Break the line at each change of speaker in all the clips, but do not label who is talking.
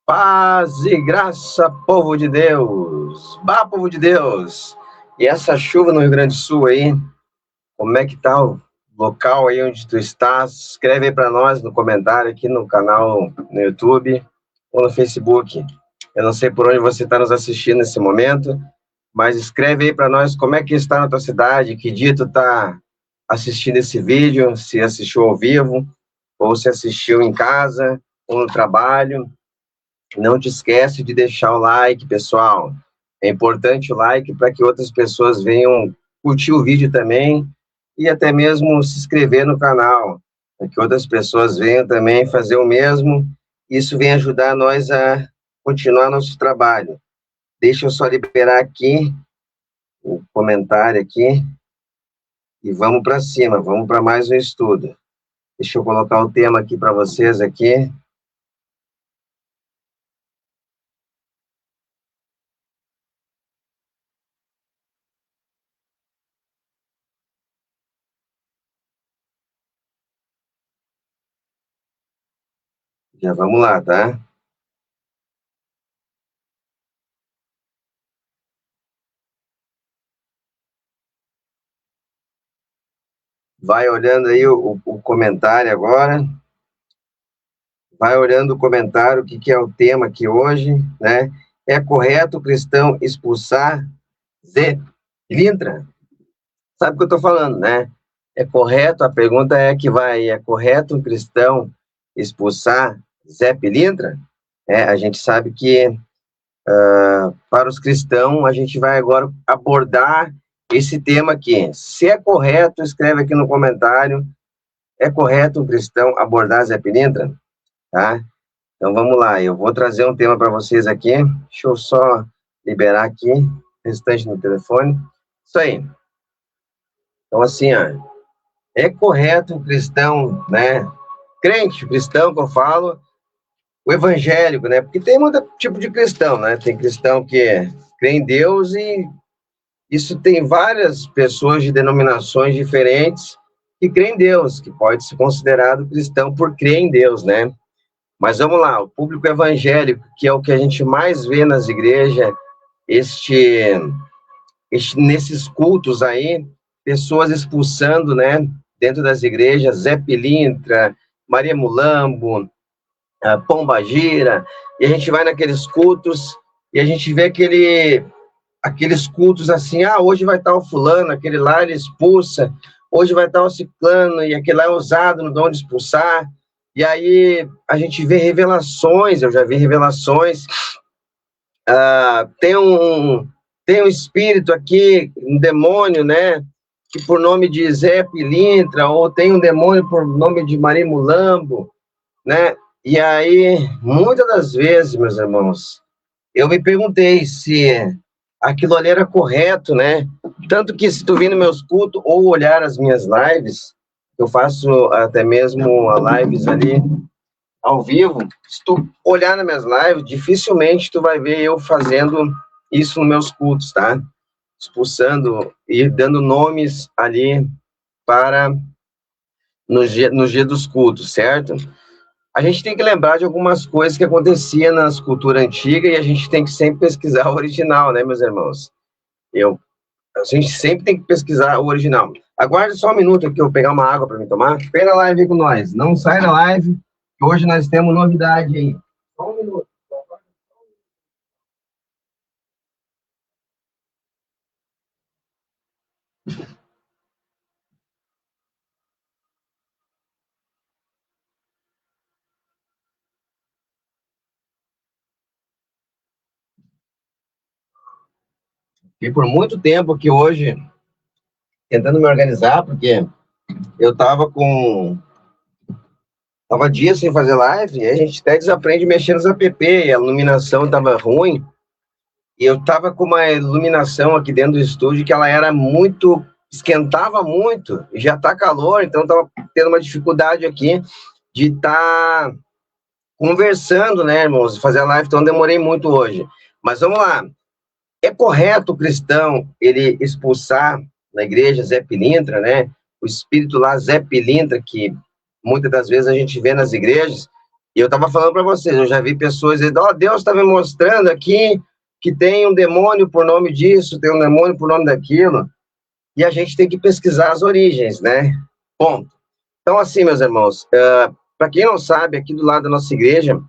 Paz e graça, povo de Deus. Bah, povo de Deus. E essa chuva no Rio Grande do Sul aí, como é que tá o local aí onde tu estás? Escreve aí para nós no comentário aqui no canal no YouTube ou no Facebook. Eu não sei por onde você está nos assistindo nesse momento, mas escreve aí para nós como é que está na tua cidade, que dia tu está assistindo esse vídeo, se assistiu ao vivo, ou se assistiu em casa, ou no trabalho. Não te esquece de deixar o like, pessoal. É importante o like para que outras pessoas venham curtir o vídeo também e até mesmo se inscrever no canal, para que outras pessoas venham também fazer o mesmo. Isso vem ajudar nós a continuar nosso trabalho. Deixa eu só liberar aqui o comentário aqui e vamos para cima, vamos para mais um estudo. Deixa eu colocar o tema aqui para vocês aqui. Já vamos lá, tá? Vai olhando aí o comentário agora. Vai olhando o comentário, o que é o tema aqui hoje, né? É correto o cristão expulsar Zé Pilintra? Sabe o que eu estou falando, né? É correto, a pergunta é que vai, é correto um cristão expulsar Zé Pilintra? A gente sabe que para os cristãos, a gente vai agora abordar esse tema aqui. Se é correto, escreve aqui no comentário, é correto um cristão abordar Zé Pilintra? Tá? Então vamos lá, eu vou trazer um tema para vocês aqui. Deixa eu só liberar aqui o restante no telefone. Isso aí. Então assim, ó, é correto o cristão, né? Crente, cristão que eu falo, o evangélico, né? Porque tem muito tipo de cristão, né? Tem cristão que crê em Deus e isso tem várias pessoas de denominações diferentes que creem em Deus, que pode ser considerado cristão por crer em Deus, né? Mas vamos lá, o público evangélico, que é o que a gente mais vê nas igrejas, nesses cultos aí, pessoas expulsando, né, dentro das igrejas, Zé Pilintra, Maria Mulambo, Pomba Gira, e a gente vai naqueles cultos e a gente vê aqueles cultos assim, hoje vai estar o fulano, aquele lá ele expulsa, hoje vai estar o ciclano, e aquele lá é usado no dom de expulsar, e aí a gente vê revelações, eu já vi revelações, tem um espírito aqui, um demônio, né, que por nome de Zé Pilintra, ou tem um demônio por nome de Maria Mulambo, né, e aí, muitas das vezes, meus irmãos, eu me perguntei se aquilo ali era correto, né, tanto que se tu vir nos meus cultos, ou olhar as minhas lives, eu faço até mesmo lives ali, ao vivo, se tu olhar nas minhas lives, dificilmente tu vai ver eu fazendo isso nos meus cultos, tá? Expulsando e dando nomes ali para no dia dos cultos, certo? A gente tem que lembrar de algumas coisas que aconteciam nas culturas antigas e a gente tem que sempre pesquisar o original, né, meus irmãos? A gente sempre tem que pesquisar o original. Aguarde só um minuto aqui, eu vou pegar uma água para me tomar. Vem na live com nós. Não sai da live, que hoje nós temos novidade aí. Só um minuto. Fiquei por muito tempo aqui hoje tentando me organizar, porque eu tava dias sem fazer live, e a gente até desaprende a mexer nos app, e a iluminação estava ruim, e eu tava com uma iluminação aqui dentro do estúdio que ela era muito, esquentava muito, e já tá calor, então tava tendo uma dificuldade aqui de estar conversando, né, irmãos, fazer a live, então demorei muito hoje. Mas vamos lá, é correto o cristão ele expulsar na igreja Zé Pilintra, né? O espírito lá Zé Pilintra, que muitas das vezes a gente vê nas igrejas, E eu estava falando para vocês, eu já vi pessoas dizendo, ó, Deus está me mostrando aqui que tem um demônio por nome disso, tem um demônio por nome daquilo, e a gente tem que pesquisar as origens, né? Bom, então assim, meus irmãos, para quem não sabe, aqui do lado da nossa igreja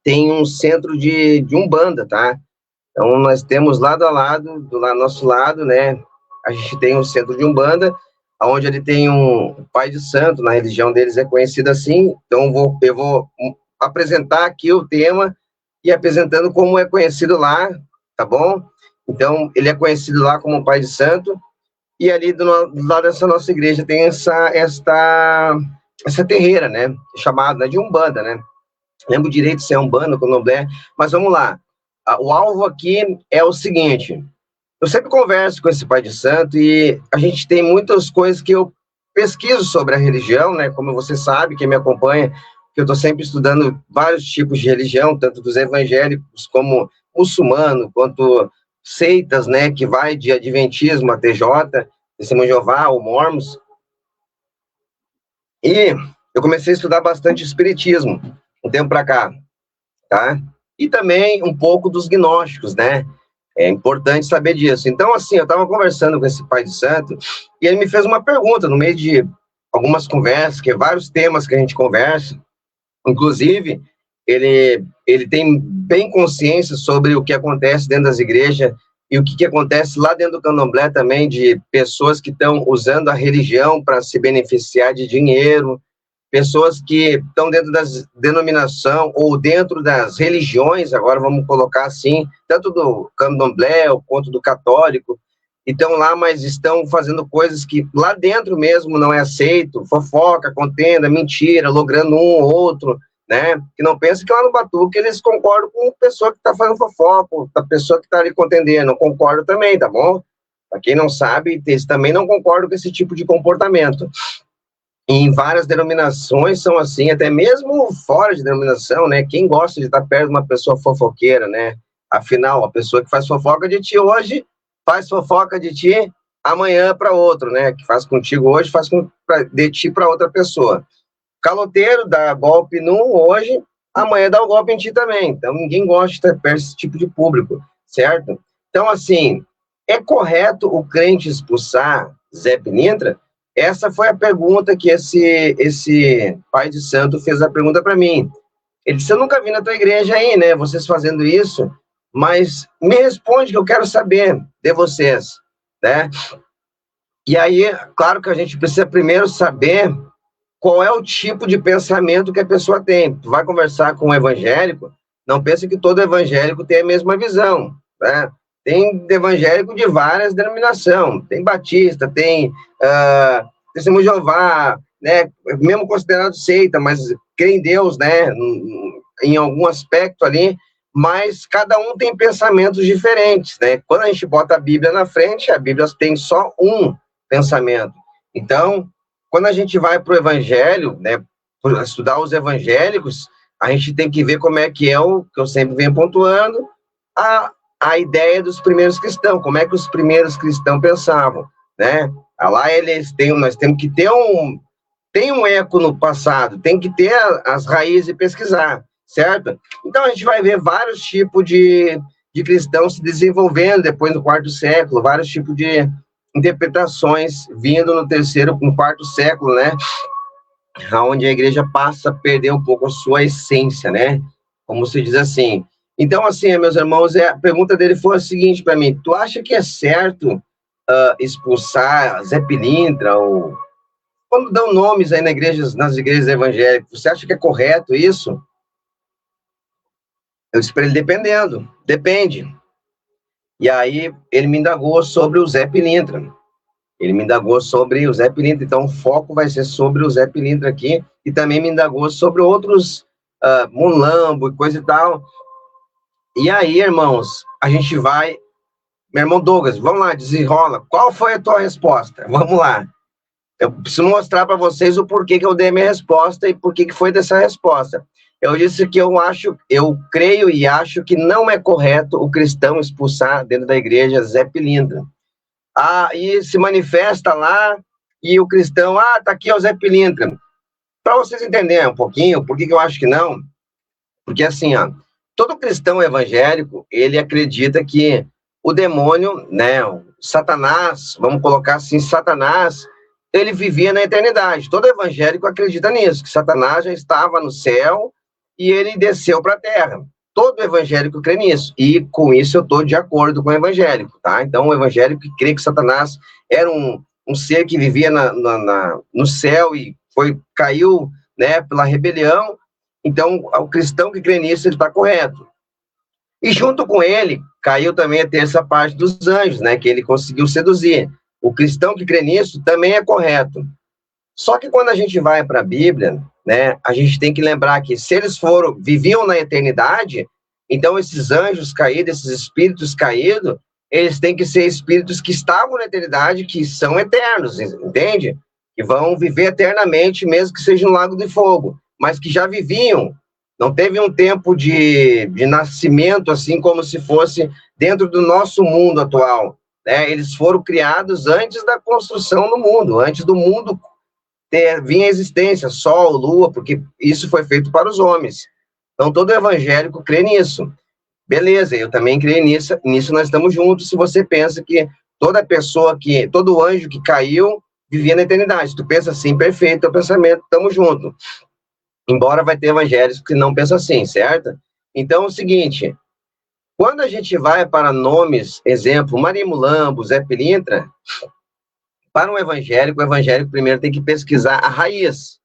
tem um centro de Umbanda, tá? Então nós temos lado a lado, nosso lado, né? A gente tem um centro de Umbanda, onde ele tem um pai de santo, na religião deles é conhecido assim, então eu vou apresentar aqui o tema e apresentando como é conhecido lá, tá bom? Então, ele é conhecido lá como pai de santo, e ali do lado dessa nossa igreja tem essa terreira, né, chamada, né, de Umbanda, né? Lembro direito se é Umbanda, Candomblé, mas vamos lá. O alvo aqui é o seguinte: eu sempre converso com esse pai de santo e a gente tem muitas coisas que eu pesquiso sobre a religião, né? Como você sabe, quem me acompanha, que eu estou sempre estudando vários tipos de religião, tanto dos evangélicos como muçulmano, quanto seitas, né? Que vai de Adventismo a TJ, Testemunho de Jeová, ou Mormons. E eu comecei a estudar bastante Espiritismo, um tempo para cá, tá? E também um pouco dos gnósticos, né? É importante saber disso. Então, assim, eu estava conversando com esse pai de santo e ele me fez uma pergunta no meio de algumas conversas, que é vários temas que a gente conversa. Inclusive, ele tem bem consciência sobre o que acontece dentro das igrejas e o que acontece lá dentro do candomblé também, de pessoas que estão usando a religião para se beneficiar de dinheiro, pessoas que estão dentro das denominação ou dentro das religiões, agora vamos colocar assim, tanto do candomblé quanto do católico, estão lá, mas estão fazendo coisas que lá dentro mesmo não é aceito, fofoca, contenda, mentira, logrando um ou outro, né? Que não pensa que lá no Batuque eles concordam com a pessoa que está fazendo fofoca, a pessoa que está ali contendendo, não concordo também, tá bom? Para quem não sabe, eles também não concordam com esse tipo de comportamento. Em várias denominações são assim, até mesmo fora de denominação, né? Quem gosta de estar perto de uma pessoa fofoqueira, né? Afinal, a pessoa que faz fofoca de ti hoje, faz fofoca de ti amanhã para outro, né? Que faz contigo hoje, de ti para outra pessoa. Caloteiro dá golpe num hoje, amanhã dá o golpe em ti também. Então, ninguém gosta de estar perto desse tipo de público, certo? Então, assim, é correto o crente expulsar Zé Pilintra? Essa foi a pergunta que esse pai de santo fez a pergunta para mim. Ele disse, eu nunca vi na tua igreja aí, né, vocês fazendo isso, mas me responde que eu quero saber de vocês, né? E aí, claro que a gente precisa primeiro saber qual é o tipo de pensamento que a pessoa tem. Tu vai conversar com um evangélico, não pensa que todo evangélico tem a mesma visão, né? Tem evangélico de várias denominações, tem batista, tem Testemunho de Jeová, né? Mesmo considerado seita, mas crê em Deus, né? Em algum aspecto ali, mas cada um tem pensamentos diferentes, né? Quando a gente bota a Bíblia na frente, a Bíblia tem só um pensamento. Então, quando a gente vai para o Evangelho, né, estudar os evangélicos, a gente tem que ver como é que é o que eu sempre venho pontuando, a ideia dos primeiros cristãos, como é que os primeiros cristãos pensavam, né? Lá nós temos que ter tem um eco no passado, tem que ter as raízes e pesquisar, certo? Então a gente vai ver vários tipos de cristãos se desenvolvendo depois do quarto século, vários tipos de interpretações vindo no quarto século, né? Onde a igreja passa a perder um pouco a sua essência, né? Como se diz assim. Então, assim, meus irmãos, a pergunta dele foi a seguinte para mim: tu acha que é certo expulsar Zé Pilintra ou quando dão nomes aí nas igrejas evangélicas, você acha que é correto isso? Eu disse para ele, depende. E aí ele me indagou sobre o Zé Pilintra. Então o foco vai ser sobre o Zé Pilintra aqui, e também me indagou sobre outros Mulambo e coisa e tal. E aí, irmãos, a gente vai... Meu irmão Douglas, vamos lá, desenrola. Qual foi a tua resposta? Vamos lá. Eu preciso mostrar para vocês o porquê que eu dei a minha resposta e por que foi dessa resposta. Eu disse que eu creio e acho que não é correto o cristão expulsar dentro da igreja Zé Pilintra. E se manifesta lá, e o cristão, tá aqui o Zé Pilintra. Para vocês entenderem um pouquinho, por que eu acho que não? Porque assim, ó, todo cristão evangélico, ele acredita que o demônio, né, o Satanás, vamos colocar assim, Satanás, ele vivia na eternidade. Todo evangélico acredita nisso, que Satanás já estava no céu e ele desceu para a terra. Todo evangélico crê nisso. E com isso eu estou de acordo com o evangélico, tá? Então o evangélico que crê que Satanás era um ser que vivia no céu e caiu, né, pela rebelião. Então o cristão que crê nisso, ele está correto. E junto com ele, caiu também a terça parte dos anjos, né, que ele conseguiu seduzir. O cristão que crê nisso também é correto. Só que quando a gente vai para a Bíblia, né, a gente tem que lembrar que se eles viviam na eternidade, então esses anjos caídos, esses espíritos caídos, eles têm que ser espíritos que estavam na eternidade, que são eternos, entende? Que vão viver eternamente, mesmo que seja um lago de fogo, mas que já viviam. Não teve um tempo de nascimento, assim como se fosse dentro do nosso mundo atual, né? Eles foram criados antes da construção do mundo, antes do mundo vir à existência, Sol, Lua, porque isso foi feito para os homens. Então, todo evangélico crê nisso. Beleza, eu também creio nisso, nós estamos juntos, se você pensa que todo anjo que caiu, vivia na eternidade. Se tu pensa assim, perfeito, é o pensamento, estamos juntos. Embora vai ter evangélicos que não pensam assim, certo? Então, é o seguinte, quando a gente vai para nomes, exemplo, Maria Mulambo, Zé Pilintra, para um evangélico, o evangélico primeiro tem que pesquisar a raiz.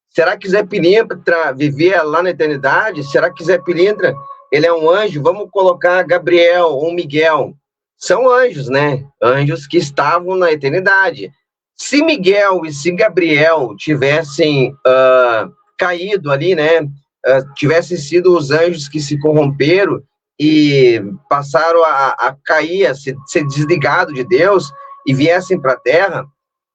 Será que Zé Pilintra vivia lá na eternidade? Será que Zé Pilintra, ele é um anjo? Vamos colocar Gabriel ou Miguel. São anjos, né? Anjos que estavam na eternidade. Se Miguel e se Gabriel tivessem caído ali, né? Tivessem sido os anjos que se corromperam e passaram a cair, a ser desligado de Deus, e viessem para a Terra,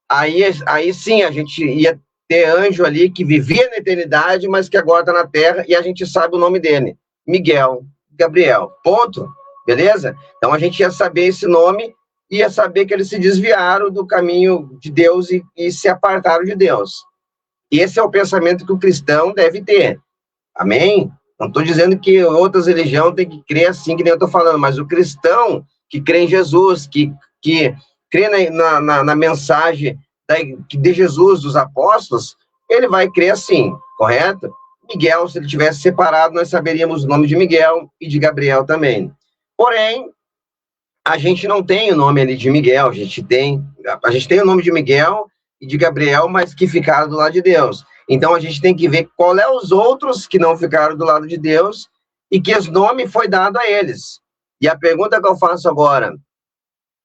aí sim a gente ia ter anjo ali que vivia na eternidade, mas que agora está na Terra, e a gente sabe o nome dele, Miguel, Gabriel, ponto, beleza? Então a gente ia saber esse nome, ia saber que eles se desviaram do caminho de Deus e se apartaram de Deus. Esse é o pensamento que o cristão deve ter, amém? Não estou dizendo que outras religiões têm que crer assim, que nem eu estou falando, mas o cristão que crê em Jesus, que crê na mensagem de Jesus, dos apóstolos, ele vai crer assim, correto? Miguel, se ele tivesse separado, nós saberíamos o nome de Miguel e de Gabriel também. Porém, a gente não tem o nome ali de Miguel, a gente tem o nome de Miguel e de Gabriel, mas que ficaram do lado de Deus. Então, a gente tem que ver qual é os outros que não ficaram do lado de Deus e que esse nome foi dado a eles. E a pergunta que eu faço agora,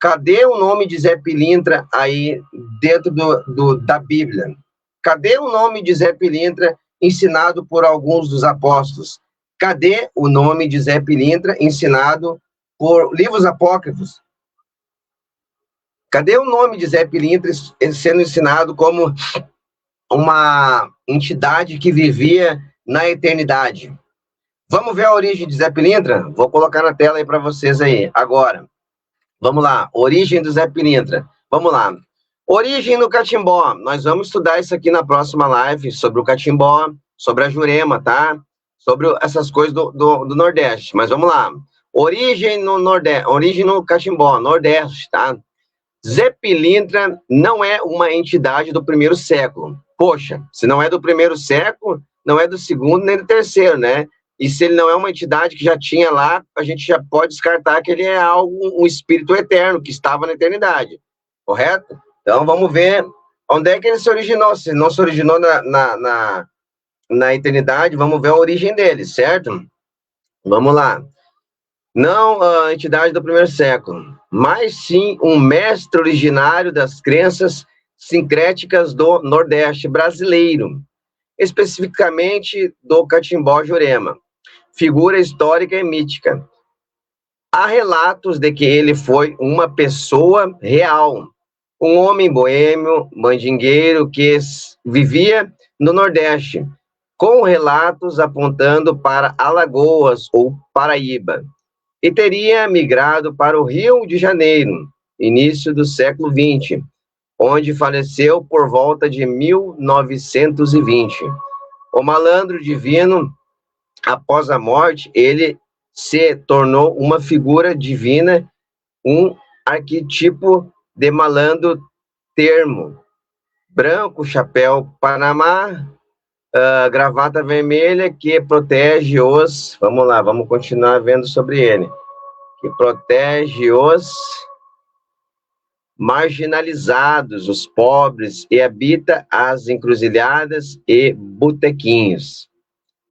cadê o nome de Zé Pilintra aí dentro da Bíblia? Cadê o nome de Zé Pilintra ensinado por alguns dos apóstolos? Cadê o nome de Zé Pilintra ensinado por livros apócrifos? Cadê o nome de Zé Pilintra sendo ensinado como uma entidade que vivia na eternidade? Vamos ver a origem de Zé Pilintra? Vou colocar na tela aí para vocês aí, agora. Vamos lá, origem do Zé Pilintra. Vamos lá. Origem no catimbó. Nós vamos estudar isso aqui na próxima live, sobre o catimbó, sobre a Jurema, tá? Sobre essas coisas do Nordeste. Mas vamos lá. Origem no Nordeste, origem no catimbó, Nordeste, tá? Zé Pilintra não é uma entidade do primeiro século. Poxa, se não é do primeiro século, não é do segundo nem do terceiro, né? E se ele não é uma entidade que já tinha lá, a gente já pode descartar que ele é um espírito eterno, que estava na eternidade, correto? Então, vamos ver onde é que ele se originou. Se não se originou na eternidade, vamos ver a origem dele, certo? Vamos lá. Não a entidade do primeiro século, mas sim um mestre originário das crenças sincréticas do Nordeste brasileiro, especificamente do catimbó Jurema, figura histórica e mítica. Há relatos de que ele foi uma pessoa real, um homem boêmio, mandingueiro, que vivia no Nordeste, com relatos apontando para Alagoas ou Paraíba, e teria migrado para o Rio de Janeiro, início do século XX, onde faleceu por volta de 1920. O malandro divino, após a morte, ele se tornou uma figura divina, um arquétipo de malandro termo. Branco, chapéu Panamá, gravata vermelha que protege os... Vamos lá, vamos continuar vendo sobre ele. Que protege os marginalizados, os pobres, e habita as encruzilhadas e botequinhos.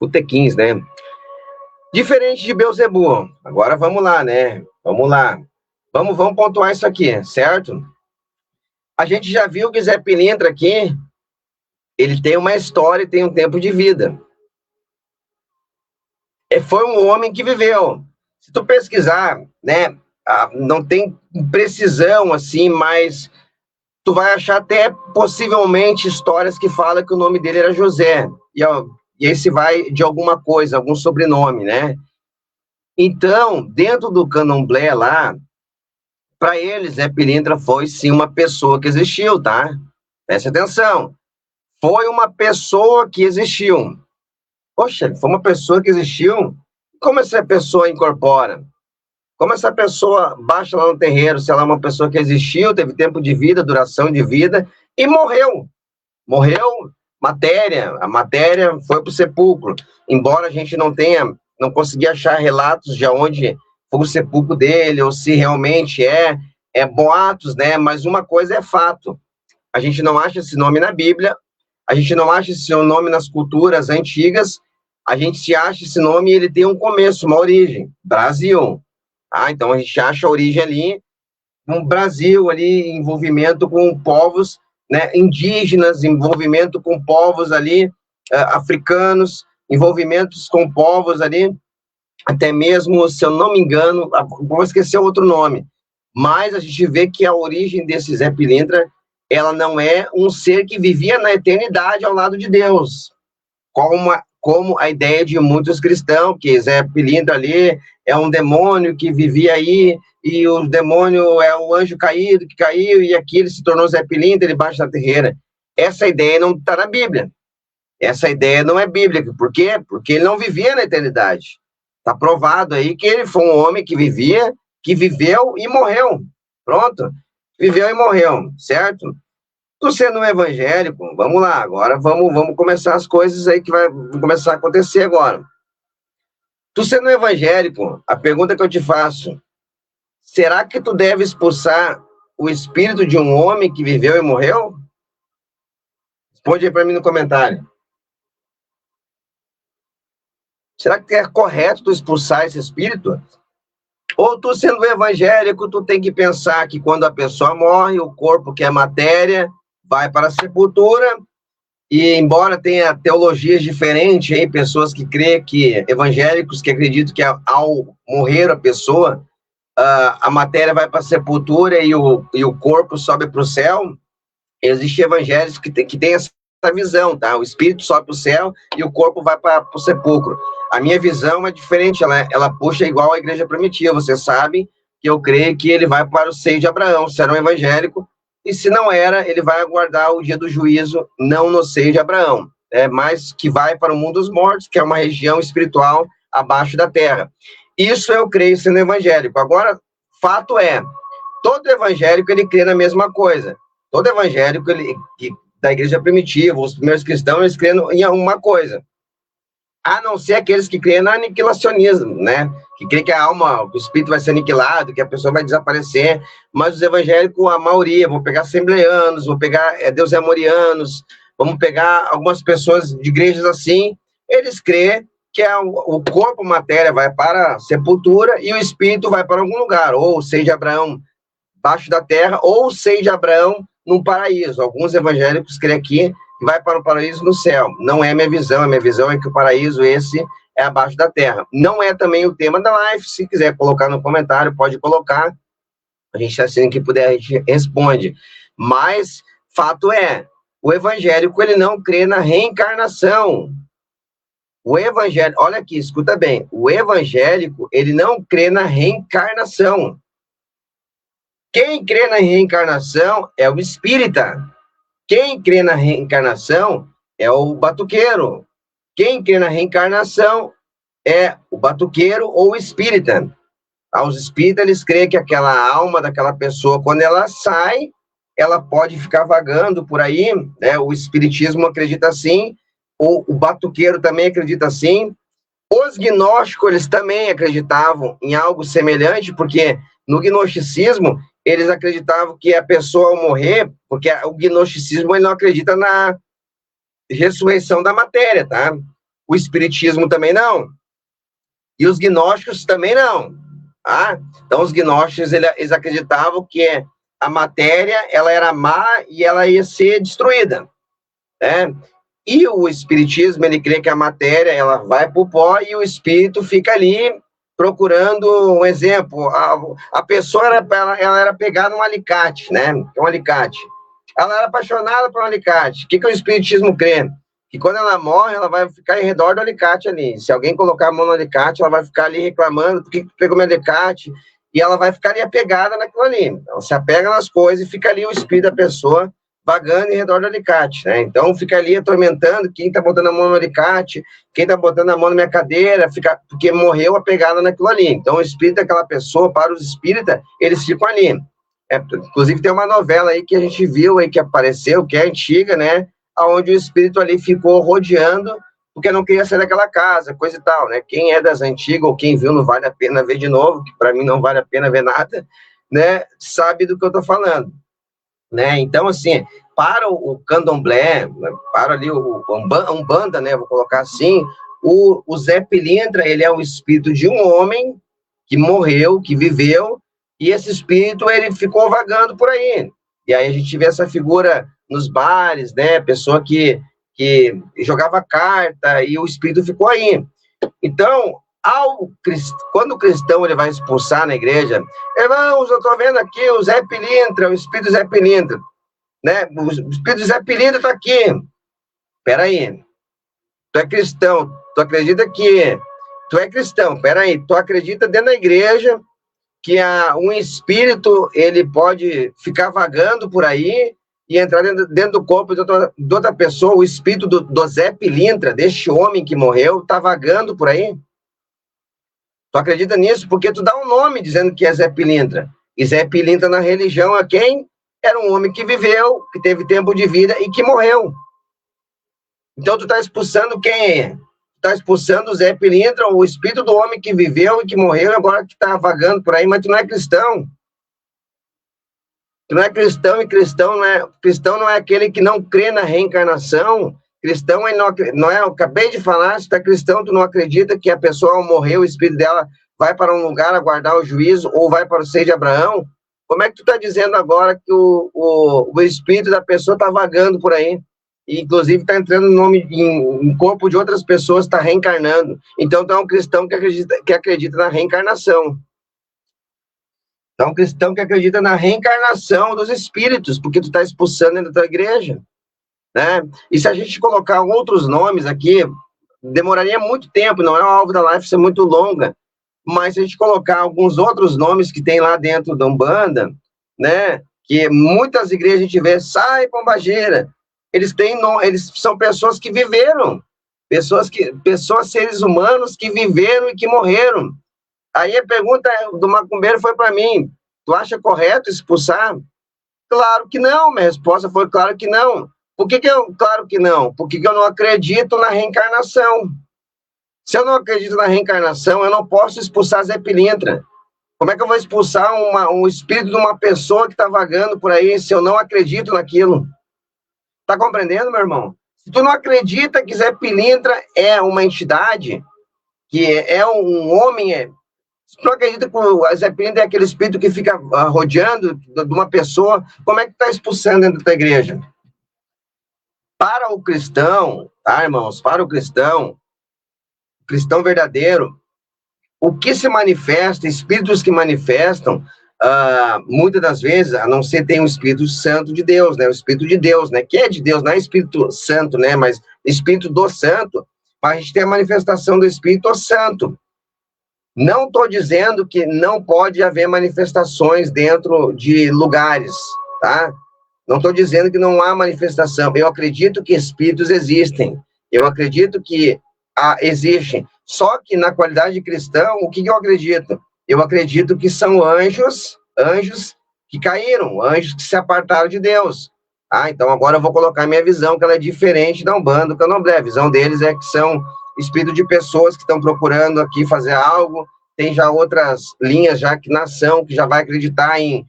Botequins, né? Diferente de Beelzebub. Agora vamos lá, né? Vamos lá. Vamos pontuar isso aqui, certo? A gente já viu que Zé Pilintra aqui, ele tem uma história e tem um tempo de vida. Foi um homem que viveu. Se tu pesquisar, né, não tem precisão assim, mas tu vai achar até possivelmente histórias que falam que o nome dele era José. E aí se vai de alguma coisa, algum sobrenome, né? Então, dentro do candomblé lá, para eles, Zé Pilintra foi sim uma pessoa que existiu, tá? Preste atenção. Foi uma pessoa que existiu. Poxa, foi uma pessoa que existiu? Como essa pessoa incorpora? Como essa pessoa baixa lá no terreiro, se ela é uma pessoa que existiu, teve tempo de vida, duração de vida, e morreu. Morreu a matéria foi para o sepulcro. Embora a gente não conseguia achar relatos de onde foi o sepulcro dele, ou se realmente é boatos, né? Mas uma coisa é fato. A gente não acha esse nome na Bíblia, a gente não acha esse nome nas culturas antigas, a gente se acha esse nome e ele tem um começo, uma origem, Brasil. Então a gente acha a origem ali, no Brasil, ali, envolvimento com povos, né, indígenas, envolvimento com povos ali, africanos, envolvimentos com povos ali, até mesmo, se eu não me engano, vou esquecer outro nome, mas a gente vê que a origem desse Zé Pilintra, ela não é um ser que vivia na eternidade ao lado de Deus, como a ideia de muitos cristãos, que Zé Pilintra ali é um demônio que vivia aí, e o demônio é o anjo caído, que caiu, e aqui ele se tornou Zé Pilintra, ele baixa na terreira. Essa ideia não está na Bíblia. Essa ideia não é bíblica. Por quê? Porque ele não vivia na eternidade. Está provado aí que ele foi um homem que vivia, que viveu e morreu. Pronto. Viveu e morreu, certo? Tu sendo um evangélico, vamos lá, agora vamos começar as coisas aí que vai começar a acontecer agora. Tu sendo um evangélico, a pergunta que eu te faço, será que tu deve expulsar o espírito de um homem que viveu e morreu? Responde aí para mim no comentário. Será que é correto tu expulsar esse espírito? Ou tu sendo evangélico, tu tem que pensar que quando a pessoa morre, o corpo, que é matéria, vai para a sepultura, e embora tenha teologias diferentes, aí, pessoas que creem que, evangélicos que acreditam que ao morrer a pessoa, a matéria vai para a sepultura e o corpo sobe para o céu, existem evangélicos que tem essa visão, tá? O espírito sobe para o céu e o corpo vai para o sepulcro. A minha visão é diferente, ela puxa igual a igreja primitiva, você sabe que eu creio que ele vai para o seio de Abraão, se era um evangélico, e se não era, ele vai aguardar o dia do juízo, não no seio de Abraão, mas que vai para o mundo dos mortos, que é uma região espiritual abaixo da terra. Isso eu creio sendo evangélico. Agora, fato é, todo evangélico, ele crê na mesma coisa. Todo evangélico da igreja primitiva, os primeiros cristãos, eles creem em uma coisa. A não ser aqueles que creem no aniquilacionismo, né? Que creem que a alma, o espírito vai ser aniquilado, que a pessoa vai desaparecer. Mas os evangélicos, a maioria, vão pegar assembleanos, vão pegar deus-amorianos, vamos pegar algumas pessoas de igrejas assim, eles creem que o corpo, matéria, vai para a sepultura e o espírito vai para algum lugar, ou seja, Abraão baixo da terra, ou seja, Abraão num paraíso. Alguns evangélicos creem aqui que vai para o paraíso no céu. Não é a minha visão é que o paraíso esse é abaixo da terra. Não é também o tema da live, se quiser colocar no comentário, pode colocar, a gente assim que puder, a gente responde. Mas, fato é, o evangélico, ele não crê na reencarnação. O evangélico, olha aqui, escuta bem, o evangélico, ele não crê na reencarnação. Quem crê na reencarnação é o espírita. Quem crê na reencarnação é o batuqueiro. Quem crê na reencarnação é o batuqueiro ou o espírita. Os espíritas, eles creem que aquela alma daquela pessoa, quando ela sai, ela pode ficar vagando por aí, né? O espiritismo acredita assim, o batuqueiro também acredita assim. Os gnósticos, eles também acreditavam em algo semelhante, porque no gnosticismo, eles acreditavam que a pessoa ao morrer, porque o gnosticismo ele não acredita na ressurreição da matéria, tá? O espiritismo também não. E os gnósticos também não. Tá? Então, os gnósticos, eles acreditavam que a matéria, ela era má e ela ia ser destruída, né? E o espiritismo, ele crê que a matéria, ela vai para o pó e o espírito fica ali procurando um exemplo. A pessoa, ela era pegada num alicate, né? Um alicate. Ela era apaixonada por um alicate. O que o espiritismo crê? Que quando ela morre, ela vai ficar em redor do alicate ali. Se alguém colocar a mão no alicate, ela vai ficar ali reclamando, por que pegou meu alicate? E ela vai ficar ali apegada naquilo ali. Ela se apega nas coisas e fica ali o espírito da pessoa vagando em redor do alicate, né? Então fica ali atormentando quem tá botando a mão no alicate, quem tá botando a mão na minha cadeira, porque morreu apegada naquilo ali. Então o espírito daquela pessoa, para os espíritas, eles ficam ali. Inclusive tem uma novela aí que a gente viu aí que apareceu, que é antiga, né? Onde o espírito ali ficou rodeando, porque não queria sair daquela casa, coisa e tal, né? Quem é das antigas, ou quem viu, não vale a pena ver de novo, que para mim não vale a pena ver nada, né? Sabe do que eu tô falando, né? Então, assim, para o candomblé, para ali o Umbanda, né? Vou colocar assim, o Zé Pilintra, ele é o espírito de um homem que morreu, que viveu, e esse espírito, ele ficou vagando por aí. E aí a gente vê essa figura nos bares, né? Pessoa que jogava carta e o espírito ficou aí. Então, quando o cristão ele vai expulsar na igreja, irmãos, eu estou vendo aqui o Zé Pilintra, o espírito Zé Pilintra, né? O espírito Zé Pilintra está aqui. Espera aí. Tu é cristão, tu acredita que tu é cristão? Espera aí, tu acredita dentro da igreja que um espírito ele pode ficar vagando por aí e entrar dentro do corpo de outra pessoa, o espírito do Zé Pilintra, deste homem que morreu, está vagando por aí? Tu acredita nisso? Porque tu dá um nome dizendo que é Zé Pilintra. E Zé Pilintra na religião é quem? Era um homem que viveu, que teve tempo de vida e que morreu. Então tu está expulsando quem é? Está expulsando o Zé Pilintra, o espírito do homem que viveu e que morreu, agora que está vagando por aí, mas tu não é cristão. Tu não é cristão, e cristão não é aquele que não crê na reencarnação. Cristão não é, eu acabei de falar, se tu é cristão, tu não acredita que a pessoa ao morrer, o espírito dela vai para um lugar aguardar o juízo, ou vai para o seio de Abraão. Como é que tu está dizendo agora que o espírito da pessoa está vagando por aí? E, inclusive, está entrando em corpo de outras pessoas, está reencarnando. Então, tu é um cristão que acredita na reencarnação. Então, um cristão que acredita na reencarnação dos espíritos, porque tu está expulsando dentro da tua igreja, né? E se a gente colocar outros nomes aqui, demoraria muito tempo, não é uma alvo da live ser muito longa, mas se a gente colocar alguns outros nomes que tem lá dentro da Umbanda, né? Que muitas igrejas a gente vê, sai pombageira, eles são pessoas que viveram, seres humanos que viveram e que morreram. Aí a pergunta do macumbeiro foi para mim, tu acha correto expulsar? Claro que não, minha resposta foi claro que não. Por que claro que não? Porque eu não acredito na reencarnação. Se eu não acredito na reencarnação, eu não posso expulsar Zé Pilintra. Como é que eu vou expulsar um espírito de uma pessoa que está vagando por aí se eu não acredito naquilo? Tá compreendendo, meu irmão? Se tu não acredita que Zé Pilintra é uma entidade, que é um homem, se tu não acredita que o Zé Pilintra é aquele espírito que fica rodeando de uma pessoa, como é que tu tá expulsando dentro da igreja? Para o cristão, tá, irmãos? Para o cristão verdadeiro, o que se manifesta, espíritos que manifestam, muitas das vezes, a não ser tem o Espírito Santo de Deus, né? O Espírito de Deus, né? Que é de Deus, não é Espírito Santo, né? Mas Espírito do Santo, mas a gente tem a manifestação do Espírito Santo. Não estou dizendo que não pode haver manifestações dentro de lugares, tá? Não estou dizendo que não há manifestação. Eu acredito que espíritos existem. Eu acredito que existem. Só que na qualidade de cristão, o que eu acredito? Eu acredito que são anjos que caíram, anjos que se apartaram de Deus. Então agora eu vou colocar minha visão, que ela é diferente da Umbanda, do Candomblé. A visão deles é que são espíritos de pessoas que estão procurando aqui fazer algo. Tem já outras linhas já que nação, que já vai acreditar em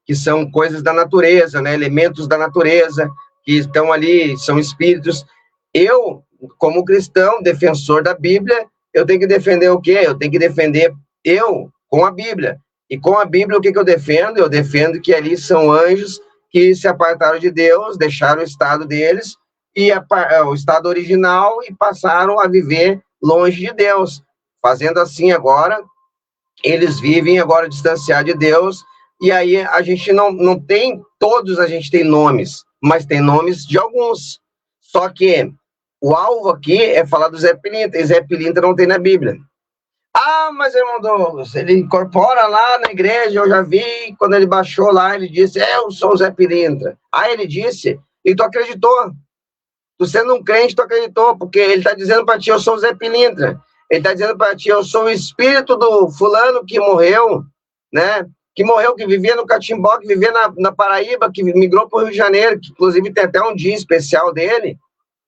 que são coisas da natureza, né? Elementos da natureza, que estão ali, são espíritos. Eu, como cristão, defensor da Bíblia, eu tenho que defender o quê? Eu tenho que defender eu com a Bíblia. E com a Bíblia, o que eu defendo? Eu defendo que ali são anjos que se apartaram de Deus, deixaram o estado deles, e o estado original, e passaram a viver longe de Deus. Fazendo assim agora, eles vivem agora distanciados de Deus, e aí a gente não tem, todos a gente tem nomes, mas tem nomes de alguns. Só que o alvo aqui é falar do Zé Pilintra, e Zé Pilintra não tem na Bíblia. Mas irmão Douglas, ele incorpora lá na igreja, eu já vi, quando ele baixou lá, ele disse, eu sou o Zé Pilintra. Ele disse, e tu acreditou. Tu sendo um crente, tu acreditou, porque ele está dizendo para ti, eu sou o Zé Pilintra. Ele está dizendo para ti, eu sou o espírito do fulano que morreu, né? Que morreu, que vivia no Catimbó, que vivia na Paraíba, que migrou para o Rio de Janeiro, que inclusive tem até um dia especial dele.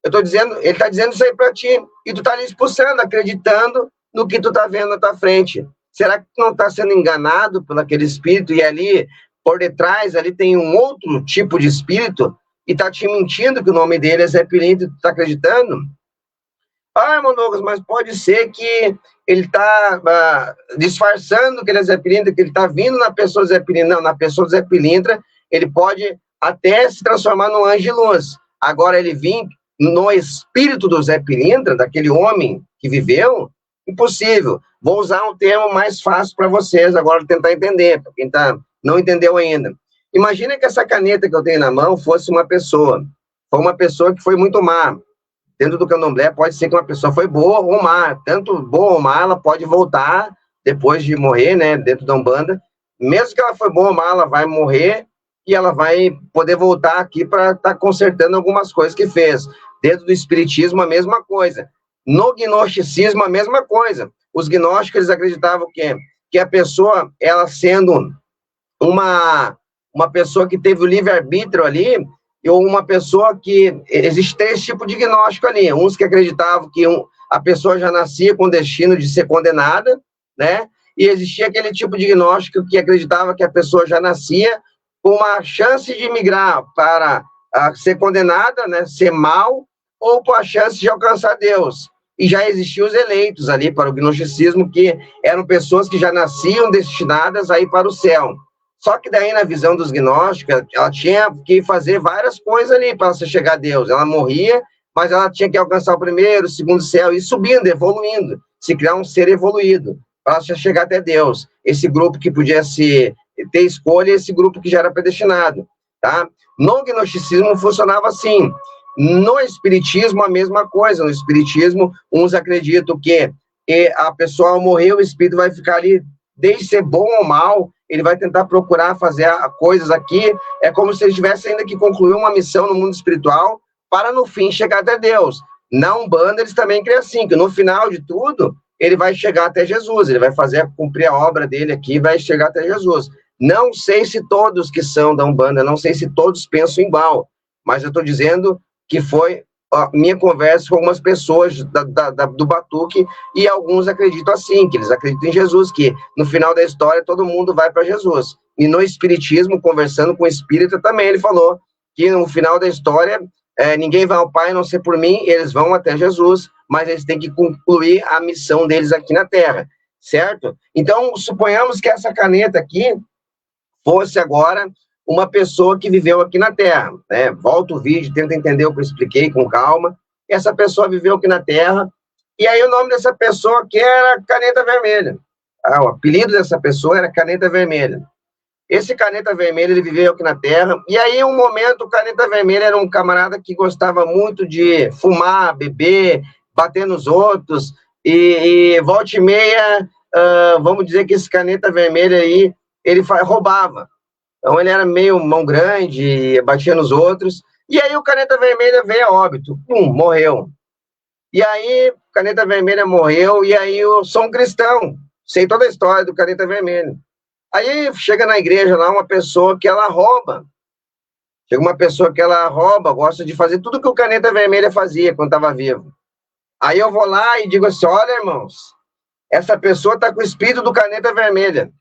Eu estou dizendo, ele está dizendo isso aí para ti, e tu está ali expulsando, acreditando no que tu está vendo na tua frente. Será que tu não está sendo enganado por aquele espírito, e ali, por detrás, ali tem um outro tipo de espírito, e está te mentindo que o nome dele é Zé Pilintra, e tu está acreditando? Irmão Douglas, mas pode ser que ele está disfarçando que ele é Zé Pilintra, que ele está vindo na pessoa do Zé Pilintra. Não, na pessoa do Zé Pilintra, ele pode até se transformar num anjo de luz. Agora, ele vir no espírito do Zé Pilintra, daquele homem que viveu, impossível. Vou usar um termo mais fácil para vocês agora tentar entender, para quem não entendeu ainda. Imagina que essa caneta que eu tenho na mão fosse uma pessoa. Foi uma pessoa que foi muito má. Dentro do Candomblé, pode ser que uma pessoa foi boa ou má. Tanto boa ou má, ela pode voltar depois de morrer, né? Dentro da Umbanda. Mesmo que ela foi boa ou má, ela vai morrer e ela vai poder voltar aqui para estar consertando algumas coisas que fez. Dentro do Espiritismo, a mesma coisa. No Gnosticismo, a mesma coisa. Os gnósticos, eles acreditavam que a pessoa, ela sendo uma pessoa que teve o livre-arbítrio ali, ou uma pessoa que... Existe 3 tipos de gnóstico ali. Uns que acreditavam que a pessoa já nascia com o destino de ser condenada, né? E existia aquele tipo de gnóstico que acreditava que a pessoa já nascia com uma chance de migrar para ser condenada, né? Ser mal, ou com a chance de alcançar Deus. E já existiam os eleitos ali para o gnosticismo, que eram pessoas que já nasciam destinadas a ir para o céu. Só que daí, na visão dos gnósticos, ela tinha que fazer várias coisas ali para você chegar a Deus. Ela morria, mas ela tinha que alcançar o primeiro, o segundo céu, e subindo, evoluindo, se criar um ser evoluído, para você chegar até Deus. Esse grupo que podia ter escolha, esse grupo que já era predestinado, tá? No gnosticismo funcionava assim. No espiritismo, a mesma coisa. No espiritismo, uns acreditam que a pessoa, ao morrer, o espírito vai ficar ali, desde ser bom ou mal, ele vai tentar procurar fazer coisas aqui, é como se ele tivesse ainda que concluir uma missão no mundo espiritual, para no fim chegar até Deus. Na Umbanda, eles também creem assim, que no final de tudo, ele vai chegar até Jesus, ele vai cumprir a obra dele aqui, vai chegar até Jesus. Não sei se todos que são da Umbanda, não sei se todos pensam igual, mas eu estou dizendo que foi a minha conversa com algumas pessoas do Batuque, e alguns acreditam assim, que eles acreditam em Jesus, que no final da história todo mundo vai para Jesus. E no Espiritismo, conversando com o Espírita também, ele falou que no final da história ninguém vai ao Pai a não ser por mim, eles vão até Jesus, mas eles têm que concluir a missão deles aqui na Terra, certo? Então, suponhamos que essa caneta aqui fosse agora uma pessoa que viveu aqui na Terra, né? Volta o vídeo, tenta entender o que eu expliquei com calma. Essa pessoa viveu aqui na Terra, e aí o nome dessa pessoa aqui era Caneta Vermelha. O apelido dessa pessoa era Caneta Vermelha. Esse Caneta Vermelha, ele viveu aqui na Terra, e aí, um momento, o Caneta Vermelha era um camarada que gostava muito de fumar, beber, bater nos outros, e volta e meia, vamos dizer que esse caneta vermelha aí, ele roubava. Então ele era meio mão grande, batia nos outros, e aí o caneta vermelha veio a óbito, morreu. E aí, caneta vermelha morreu, e aí eu sou um cristão, sei toda a história do caneta vermelha. Aí chega na igreja lá uma pessoa que ela rouba. Chega uma pessoa que ela rouba, gosta de fazer tudo que o caneta vermelha fazia quando estava vivo. Aí eu vou lá e digo assim, olha, irmãos, essa pessoa está com o espírito do caneta vermelha.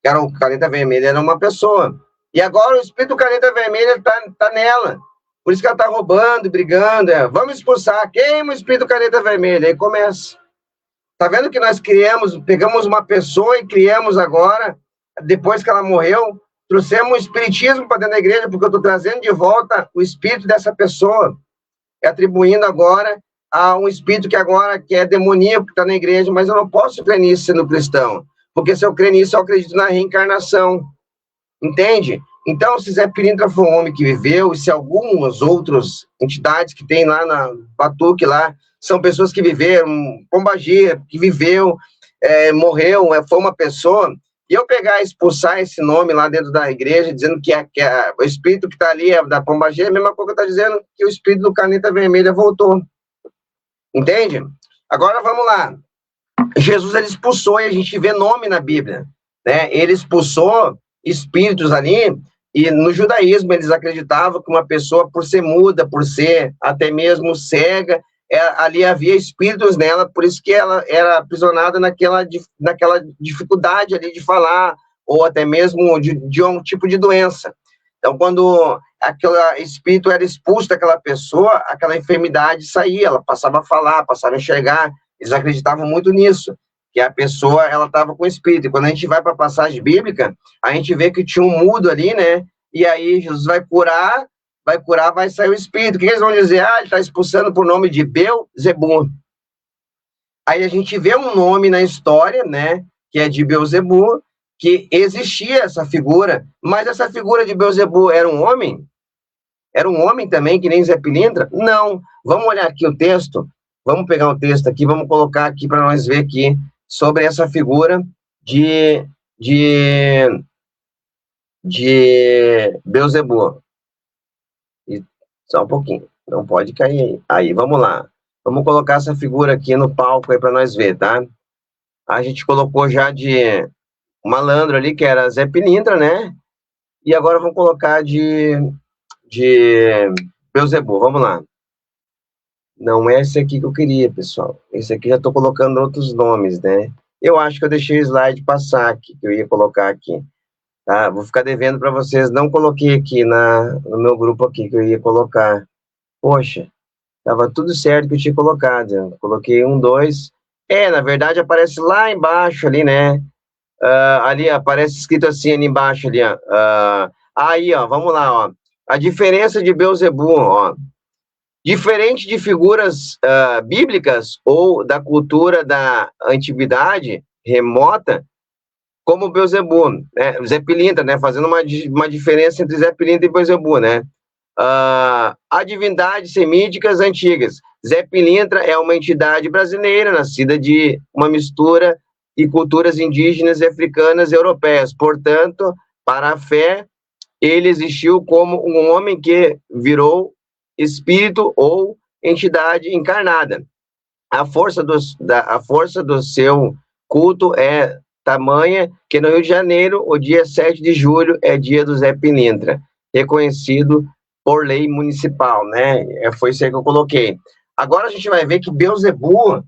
O caneta vermelha era uma pessoa. E agora o espírito do caneta vermelha está nela. Por isso que ela está roubando, brigando. Vamos expulsar. Queima o espírito do caneta vermelha. Aí começa. Tá vendo que nós pegamos uma pessoa e criamos agora, depois que ela morreu, trouxemos o espiritismo para dentro da igreja, porque eu estou trazendo de volta o espírito dessa pessoa, atribuindo agora a um espírito que é demoníaco, que está na igreja, mas eu não posso crer nisso sendo cristão, porque se eu crer nisso, eu acredito na reencarnação, entende? Então, se Zé Pilintra foi um homem que viveu, e se algumas outras entidades que tem lá na Batuque, lá, são pessoas que viveram, Pombagira, que viveu, morreu, foi uma pessoa, e eu pegar e expulsar esse nome lá dentro da igreja, dizendo que o espírito que está ali da Pombagira, é a mesma coisa que está dizendo que o espírito do caneta vermelha voltou. Entende? Agora vamos lá. Jesus, ele expulsou, e a gente vê nome na Bíblia, né? Ele expulsou espíritos ali, e no judaísmo eles acreditavam que uma pessoa, por ser muda, por ser até mesmo cega, ali havia espíritos nela, por isso que ela era aprisionada naquela dificuldade ali de falar, ou até mesmo de um tipo de doença. Então, quando aquele espírito era expulso daquela pessoa, aquela enfermidade saía, ela passava a falar, passava a enxergar. Eles acreditavam muito nisso, que a pessoa, ela estava com espírito. E quando a gente vai para a passagem bíblica, a gente vê que tinha um mudo ali, né? E aí Jesus vai curar, vai sair o espírito. O que eles vão dizer? Ele está expulsando por nome de Beelzebu. Aí a gente vê um nome na história, né? Que é de Beelzebu, que existia essa figura, mas essa figura de Beelzebu era um homem? Era um homem também, que nem Zé Pilintra? Não. Vamos olhar aqui o texto. Vamos pegar o texto aqui, vamos colocar aqui para nós ver aqui sobre essa figura de Beelzebu. E só um pouquinho, não pode cair aí. Aí, vamos lá. Vamos colocar essa figura aqui no palco aí para nós ver, tá? A gente colocou já de malandro ali, que era Zé Pilintra, né? E agora vamos colocar de Beelzebu, vamos lá. Não é esse aqui que eu queria, pessoal. Esse aqui já estou colocando outros nomes, né? Eu acho que eu deixei o slide passar aqui, que eu ia colocar aqui. Tá? Vou ficar devendo para vocês. Não coloquei aqui no meu grupo aqui que eu ia colocar. Poxa, estava tudo certo que eu tinha colocado. Eu coloquei 1, 2. Na verdade aparece lá embaixo ali, né? Ali aparece escrito assim ali embaixo ali, ó. Aí, ó, vamos lá, ó. A diferença de Beelzebu, ó. Diferente de figuras bíblicas ou da cultura da antiguidade remota, como Beelzebu, né? Zé Pilintra, né? Fazendo uma diferença entre Zé Pilintra e Beelzebu, né? A divindades semíticas antigas. Zé Pilintra é uma entidade brasileira, nascida de uma mistura de culturas indígenas, africanas e europeias. Portanto, para a fé, ele existiu como um homem que virou espírito ou entidade encarnada. A força do seu culto é tamanha que no Rio de Janeiro, o dia 7 de julho é dia do Zé Pilintra, reconhecido por lei municipal, né? Foi isso aí que eu coloquei. Agora a gente vai ver que Beelzebu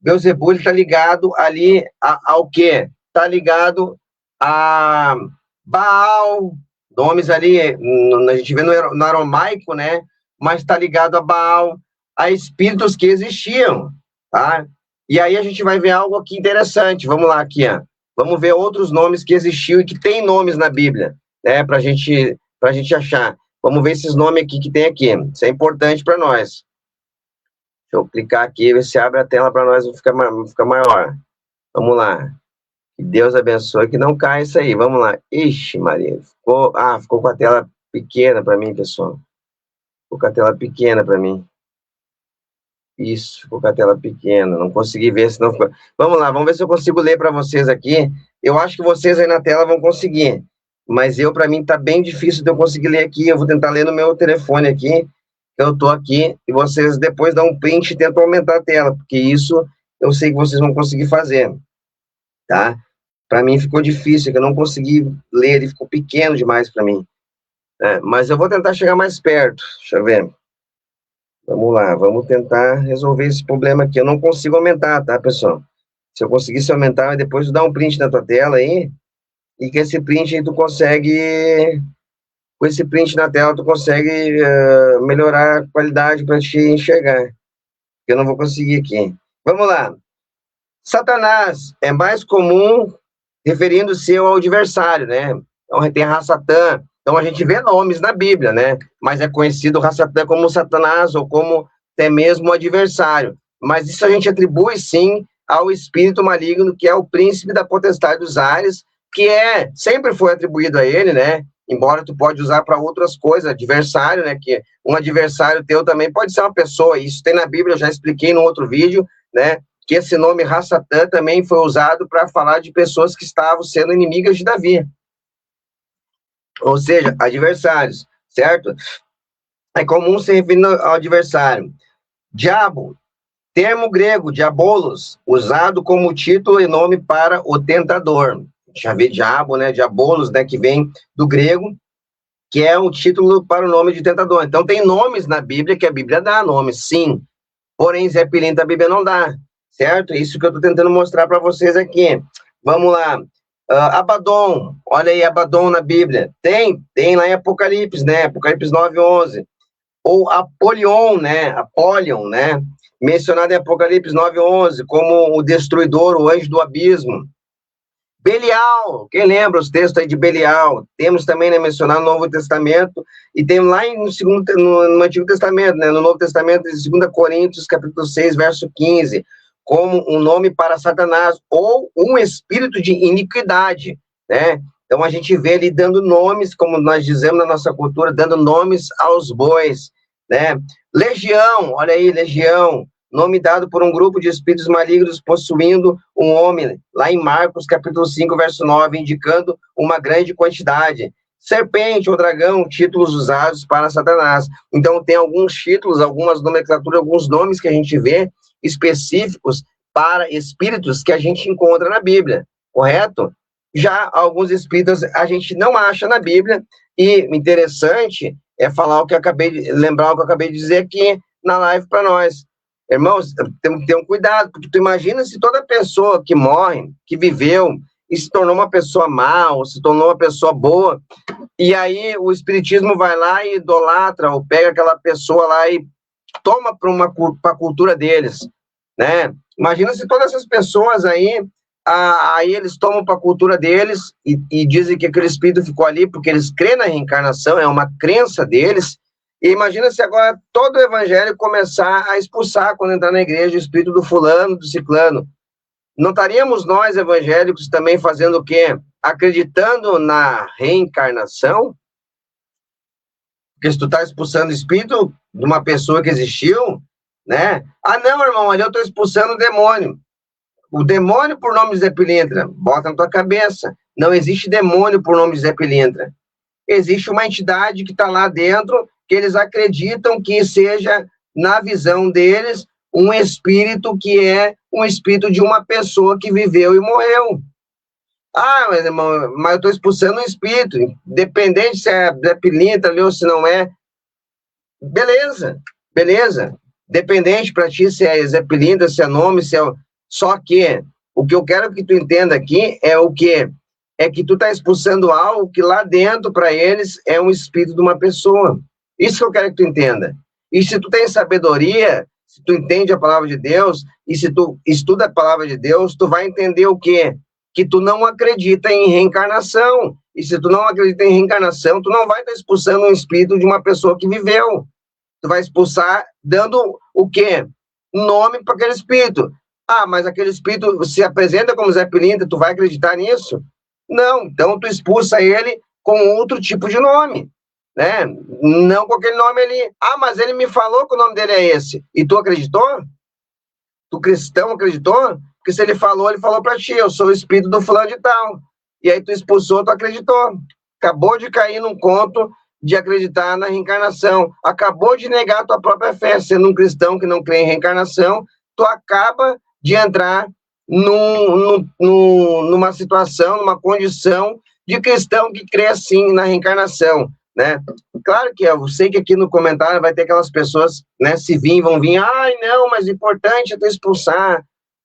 ele está ligado ali ao quê? Está ligado a Baal, nomes ali, a gente vê no aramaico, né? Mas está ligado a Baal, a espíritos que existiam, tá? E aí a gente vai ver algo aqui interessante. Vamos lá aqui, ó. Vamos ver outros nomes que existiam e que tem nomes na Bíblia, né? Para gente achar. Vamos ver esses nomes aqui que tem aqui. Isso é importante para nós. Deixa eu clicar aqui, ver se abre a tela para nós, vai ficar maior. Vamos lá. Que Deus abençoe, que não caia isso aí. Vamos lá. Ixi, Maria. Ficou com a tela pequena para mim, pessoal. Ficou com a tela pequena para mim. Isso, ficou com a tela pequena, não consegui ver, senão ficou... Vamos lá, vamos ver se eu consigo ler para vocês aqui. Eu acho que vocês aí na tela vão conseguir, mas para mim, tá bem difícil de eu conseguir ler aqui. Eu vou tentar ler no meu telefone aqui, eu tô aqui, e vocês depois dão um print e tentam aumentar a tela, porque isso eu sei que vocês vão conseguir fazer, tá? Para mim ficou difícil, que eu não consegui ler, ele ficou pequeno demais para mim. Mas eu vou tentar chegar mais perto, deixa eu ver. Vamos lá, vamos tentar resolver esse problema aqui. Eu não consigo aumentar, tá, pessoal? Se eu conseguisse aumentar, depois tu dá um print na tua tela aí, e com esse print aí tu consegue... Com esse print na tela, tu consegue melhorar a qualidade para te enxergar. Eu não vou conseguir aqui. Vamos lá. Satanás é mais comum referindo-se ao adversário, né? Então, tem Ra-Satã. Então, a gente vê nomes na Bíblia, né? Mas é conhecido Ra-Satã como Satanás ou como até mesmo o adversário. Mas isso a gente atribui, sim, ao espírito maligno, que é o príncipe da potestade dos ares, que sempre foi atribuído a ele, né? Embora tu pode usar para outras coisas, adversário, né? Que um adversário teu também pode ser uma pessoa. Isso tem na Bíblia, eu já expliquei no outro vídeo, né? Que esse nome Ra-Satã também foi usado para falar de pessoas que estavam sendo inimigas de Davi. Ou seja, adversários, certo? É comum se referir ao adversário. Diabo, termo grego, diabolos, usado como título e nome para o tentador. Já vê diabo, né? Diabolos, né? Que vem do grego, que é um título para o nome de tentador. Então, tem nomes na Bíblia que a Bíblia dá nomes, sim. Porém, Zé Pilintra a Bíblia não dá, certo? Isso que eu estou tentando mostrar para vocês aqui. Vamos lá. Abaddon, olha aí, Abaddon na Bíblia. Tem lá em Apocalipse, né? Apocalipse 9:11. Ou Apolion, né? Apolion, né? Mencionado em Apocalipse 9:11 como o destruidor, o anjo do abismo. Belial, quem lembra os textos aí de Belial? Temos também, né, mencionado no Novo Testamento, e tem lá no Antigo Testamento, né, no Novo Testamento, em 2 Coríntios, capítulo 6, verso 15, como um nome para Satanás, ou um espírito de iniquidade, né? Então, a gente vê ele dando nomes, como nós dizemos na nossa cultura, dando nomes aos bois, né? Legião, olha aí, legião, nome dado por um grupo de espíritos malignos possuindo um homem, lá em Marcos, capítulo 5, verso 9, indicando uma grande quantidade. Serpente ou dragão, títulos usados para Satanás. Então, tem alguns títulos, algumas nomenclaturas, alguns nomes que a gente vê específicos para espíritos que a gente encontra na Bíblia, correto? Já alguns espíritos a gente não acha na Bíblia, e interessante é lembrar o que eu acabei de dizer aqui na live para nós. Irmãos, temos que ter um cuidado, porque tu imagina se toda pessoa que morre, que viveu, e se tornou uma pessoa má, ou se tornou uma pessoa boa, e aí o espiritismo vai lá e idolatra, ou pega aquela pessoa lá e toma para a cultura deles, né? Imagina se todas essas pessoas aí eles tomam para a cultura deles e dizem que aquele espírito ficou ali porque eles creem na reencarnação, é uma crença deles. E imagina se agora todo o evangelho começar a expulsar, quando entrar na igreja, o espírito do fulano, do ciclano. Não estaríamos nós, evangélicos, também fazendo o quê? Acreditando na reencarnação? Porque se tu está expulsando o espírito de uma pessoa que existiu, né? Ah, não, irmão, ali eu estou expulsando o demônio. O demônio por nome de Zé Pilintra, bota na tua cabeça. Não existe demônio por nome de Zé Pilintra. Existe uma entidade que está lá dentro, que eles acreditam que seja, na visão deles, um espírito que é um espírito de uma pessoa que viveu e morreu. Ah, mas eu estou expulsando um espírito, independente se é Zé Pilintra ou se não é. Beleza. Dependente para ti se é Zé Pilintra, se é nome, se é... Só que o que eu quero que tu entenda aqui é o quê? É que tu está expulsando algo que lá dentro, para eles, é um espírito de uma pessoa. Isso que eu quero que tu entenda. E se tu tem sabedoria, se tu entende a palavra de Deus, e se tu estuda a palavra de Deus, tu vai entender o quê? Que tu não acredita em reencarnação. E se tu não acredita em reencarnação, tu não vai estar expulsando um espírito de uma pessoa que viveu. Tu vai expulsar dando o quê? Nome para aquele espírito. Ah, mas aquele espírito se apresenta como Zé Pilintra, tu vai acreditar nisso? Não, então tu expulsa ele com outro tipo de nome. né? Não com aquele nome ali. Ah, mas ele me falou que o nome dele é esse. E tu acreditou? Tu cristão acreditou? Porque se ele falou para ti, eu sou o espírito do fulano de tal. E aí tu expulsou, tu acreditou. Acabou de cair num conto de acreditar na reencarnação. Acabou de negar a tua própria fé. Sendo um cristão que não crê em reencarnação, tu acaba de entrar numa situação, numa condição de cristão que crê sim na reencarnação, né? Claro que eu sei que aqui no comentário vai ter aquelas pessoas, né, se vão vir, ai, não, mas o importante é tu expulsar.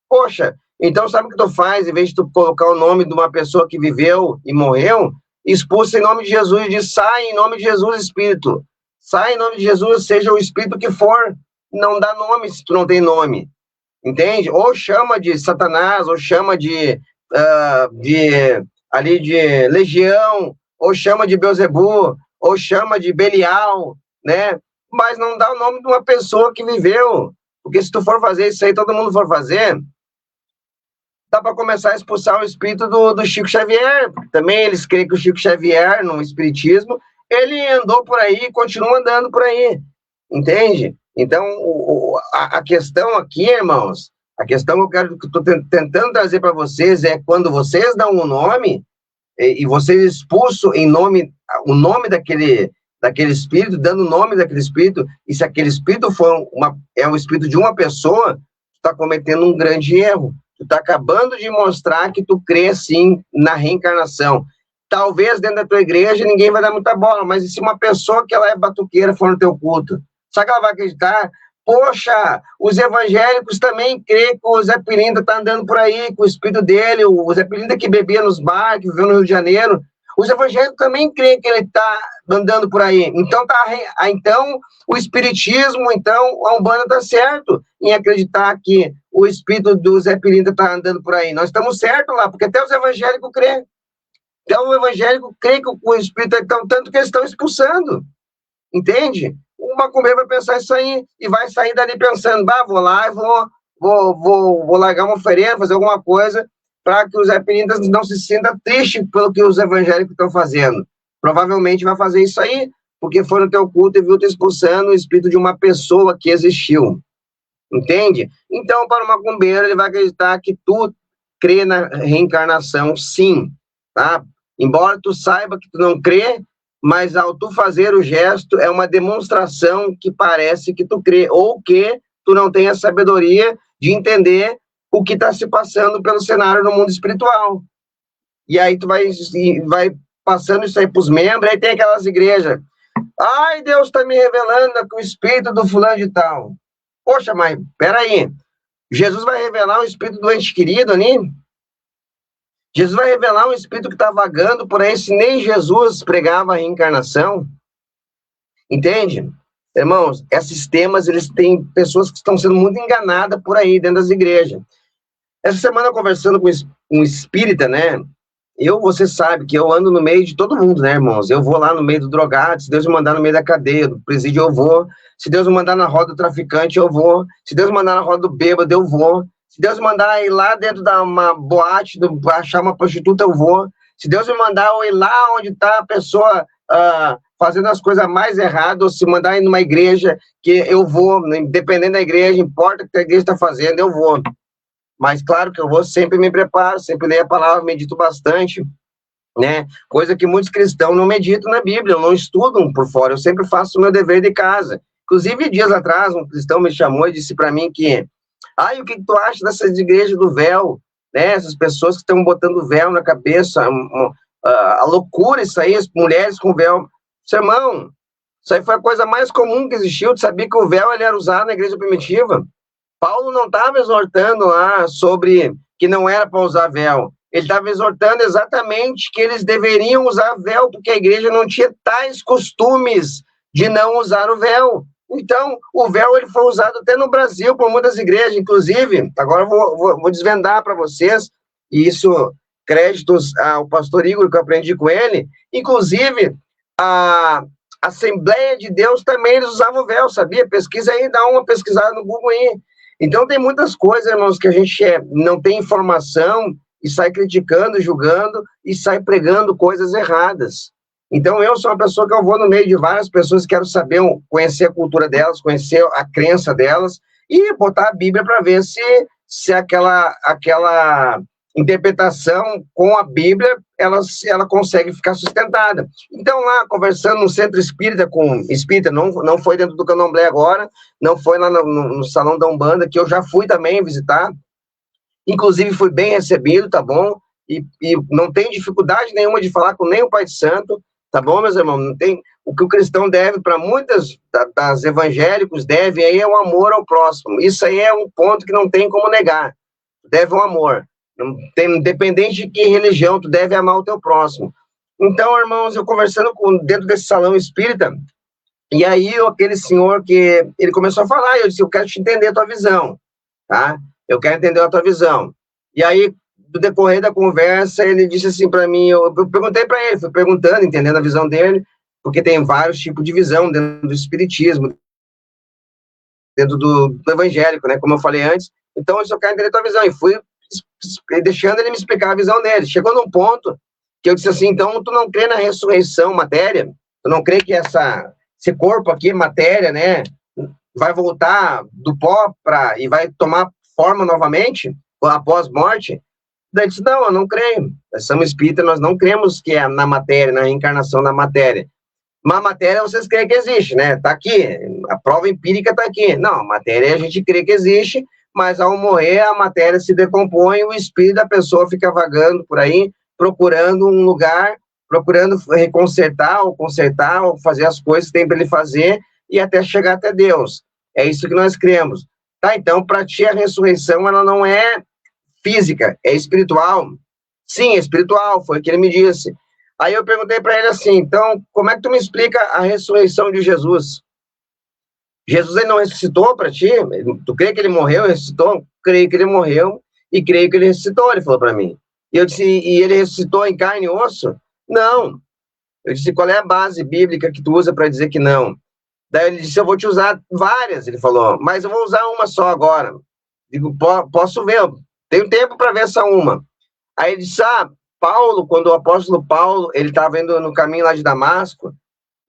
Poxa, então sabe o que tu faz? Em vez de tu colocar o nome de uma pessoa que viveu e morreu, expulsa em nome de Jesus e diz, sai em nome de Jesus, Espírito. Sai em nome de Jesus, seja o Espírito que for. Não dá nome se tu não tem nome. Entende? Ou chama de Satanás, ou chama de Legião, ou chama de Beelzebu, ou chama de Belial, né? Mas não dá o nome de uma pessoa que viveu. Porque se tu for fazer isso aí, todo mundo for fazer, dá para começar a expulsar o espírito do Chico Xavier. Também eles creem que o Chico Xavier, no espiritismo, ele andou por aí e continua andando por aí. Entende? Então, a questão aqui, irmãos, a questão que eu estou tentando trazer para vocês é quando vocês dão um nome e vocês expulsam o nome daquele espírito, dando o nome daquele espírito, e se aquele espírito é o espírito de uma pessoa, tu está cometendo um grande erro. Tu está acabando de mostrar que tu crê, sim, na reencarnação. Talvez dentro da tua igreja ninguém vai dar muita bola, mas e se uma pessoa que ela é batuqueira for no teu culto? Sabe que ela vai acreditar? Poxa, os evangélicos também creem que o Zé Pilintra está andando por aí, com o espírito dele, o Zé Pilintra que bebia nos bares, que viveu no Rio de Janeiro. Os evangélicos também creem que ele está andando por aí. Então, o espiritismo, então, a Umbanda está certo em acreditar que o espírito do Zé Pilintra está andando por aí. Nós estamos certos lá, porque até os evangélicos creem. Até o evangélico crê que o espírito é tanto que eles estão expulsando. Entende? O macumbeiro vai pensar isso aí e vai sair dali pensando, vou lá e vou largar uma oferenda, fazer alguma coisa para que os Zé Pilintra não se sinta triste pelo que os evangélicos estão fazendo. Provavelmente vai fazer isso aí, porque foi no teu culto e viu te expulsando o espírito de uma pessoa que existiu. Entende? Então, para o macumbeiro, ele vai acreditar que tu crê na reencarnação, sim, tá? Embora tu saiba que tu não crê, mas ao tu fazer o gesto, é uma demonstração que parece que tu crê, ou que tu não tem a sabedoria de entender o que está se passando pelo cenário no mundo espiritual. E aí tu vai passando isso aí para os membros, aí tem aquelas igrejas, ai, Deus está me revelando que o espírito do fulano de tal. Poxa, mas peraí, Jesus vai revelar o espírito do ente querido ali? Jesus vai revelar um espírito que está vagando por aí, se nem Jesus pregava a reencarnação. Entende? Irmãos, esses temas, eles têm pessoas que estão sendo muito enganadas por aí, dentro das igrejas. Essa semana, conversando com um espírita, né? Você sabe que eu ando no meio de todo mundo, né, irmãos? Eu vou lá no meio do drogado, se Deus me mandar no meio da cadeia, do presídio, eu vou. Se Deus me mandar na roda do traficante, eu vou. Se Deus me mandar na roda do bêbado, eu vou. Se Deus me mandar ir lá dentro de uma boate, achar uma prostituta, eu vou. Se Deus me mandar eu ir lá onde está a pessoa fazendo as coisas mais erradas, ou se mandar ir numa igreja, que eu vou, independente da igreja, importa o que a igreja está fazendo, eu vou. Mas claro que eu vou, sempre me preparo, sempre leio a palavra, medito bastante, né? Coisa que muitos cristãos não meditam na Bíblia, não estudam por fora, eu sempre faço o meu dever de casa. Inclusive, dias atrás, um cristão me chamou e disse para mim que, o que tu acha dessas igrejas do véu, né? Essas pessoas que estão botando véu na cabeça, a loucura isso aí, as mulheres com véu. Irmão, isso aí foi a coisa mais comum que existiu, tu sabia que o véu ele era usado na igreja primitiva? Paulo não estava exortando lá sobre que não era para usar véu. Ele estava exortando exatamente que eles deveriam usar véu, porque a igreja não tinha tais costumes de não usar o véu. Então, o véu ele foi usado até no Brasil por muitas igrejas, inclusive, agora eu vou desvendar para vocês, e isso, créditos ao pastor Igor, que eu aprendi com ele, inclusive, a Assembleia de Deus também eles usavam véu, sabia? Pesquisa aí, dá uma pesquisada no Google aí. Então, tem muitas coisas, irmãos, que a gente não tem informação e sai criticando, julgando e sai pregando coisas erradas. Então, eu sou uma pessoa que eu vou no meio de várias pessoas, quero saber, conhecer a cultura delas, conhecer a crença delas, e botar a Bíblia para ver se aquela interpretação com a Bíblia, ela consegue ficar sustentada. Então, lá, conversando no centro espírita com espírita, não foi dentro do Candomblé agora, não foi lá no Salão da Umbanda, que eu já fui também visitar, inclusive fui bem recebido, tá bom? E não tem dificuldade nenhuma de falar com nenhum Pai de Santo, tá bom, meus irmãos? Não tem, o que o cristão deve, para muitas das evangélicos, deve aí é o amor ao próximo. Isso aí é um ponto que não tem como negar. Deve o amor. Independente de que religião, tu deve amar o teu próximo. Então, irmãos, eu conversando dentro desse salão espírita, e aí aquele senhor que ele começou a falar, eu disse, eu quero te entender a tua visão, tá? Eu quero entender a tua visão. E aí, do decorrer da conversa, ele disse assim para mim, eu perguntei para ele, fui perguntando, entendendo a visão dele, porque tem vários tipos de visão dentro do espiritismo, dentro do evangélico, né, como eu falei antes. Então, eu só quero entender a tua visão. E fui deixando ele me explicar a visão dele. Chegou num ponto que eu disse assim, então, tu não crê na ressurreição, matéria? Tu não crê que esse corpo aqui, matéria, né, vai voltar do pó e vai tomar forma novamente, após morte? Daí eu disse, não, eu não creio. Nós somos espíritas, nós não cremos que é na matéria, na reencarnação da matéria. Mas a matéria vocês creem que existe, né? Está aqui, a prova empírica está aqui. Não, a matéria a gente crê que existe, mas ao morrer a matéria se decompõe e o espírito da pessoa fica vagando por aí, procurando um lugar, procurando consertar ou fazer as coisas que tem para ele fazer e até chegar até Deus. É isso que nós cremos. Tá, então, para ti a ressurreição, ela não é física, é espiritual. Sim, é espiritual, foi o que ele me disse. Aí eu perguntei para ele assim, então, como é que tu me explica a ressurreição de Jesus? Jesus, ele não ressuscitou para ti? Tu crê que ele morreu e ressuscitou? Creio que ele morreu e creio que ele ressuscitou, ele falou para mim. E eu disse, e ele ressuscitou em carne e osso? Não. Eu disse, qual é a base bíblica que tu usa para dizer que não? Daí ele disse, eu vou te usar várias, ele falou, mas eu vou usar uma só agora. Digo, posso ver, tenho tempo para ver essa uma. Aí ele disse, Paulo, quando o apóstolo Paulo, ele estava indo no caminho lá de Damasco,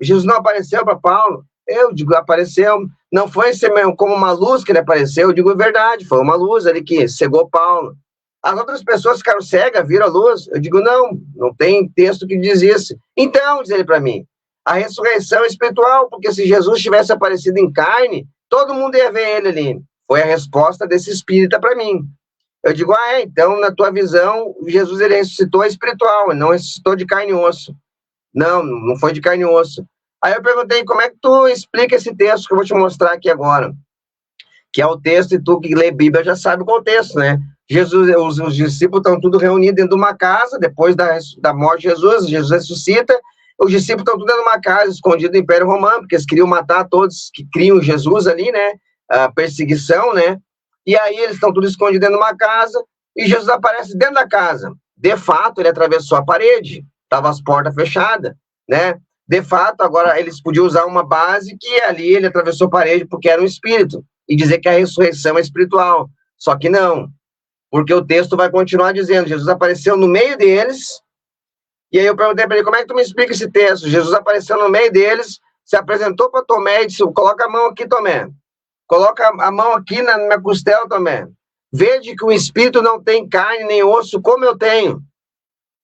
Jesus não apareceu para Paulo? Eu digo, apareceu. Não foi como uma luz que ele apareceu? Eu digo, é verdade, foi uma luz ali que cegou Paulo. As outras pessoas ficaram cegas, viram a luz? Eu digo, não tem texto que diz isso. Então, diz ele para mim, a ressurreição é espiritual, porque se Jesus tivesse aparecido em carne, todo mundo ia ver ele ali. Foi a resposta desse espírita para mim. Eu digo, então, na tua visão, Jesus ele ressuscitou espiritual, ele não ressuscitou de carne e osso. Não foi de carne e osso. Aí eu perguntei, como é que tu explica esse texto que eu vou te mostrar aqui agora? Que é o texto, e tu que lê Bíblia já sabe qual é o texto, né? Jesus, os discípulos estão tudo reunidos dentro de uma casa, depois da morte de Jesus ressuscita, os discípulos estão tudo dentro de uma casa, escondidos do Império Romano, porque eles queriam matar todos que criam Jesus ali, né? A perseguição, né? E aí eles estão tudo escondidos dentro de uma casa, e Jesus aparece dentro da casa. De fato, ele atravessou a parede, estavam as portas fechadas, né? De fato, agora eles podiam usar uma base que ali ele atravessou a parede porque era um espírito, e dizer que a ressurreição é espiritual. Só que não, porque o texto vai continuar dizendo, Jesus apareceu no meio deles, e aí eu perguntei para ele, como é que tu me explica esse texto? Jesus apareceu no meio deles, se apresentou para Tomé e disse, coloca a mão aqui, Tomé. Coloca a mão aqui na minha costela, Tomé. Vede que o espírito não tem carne nem osso, como eu tenho.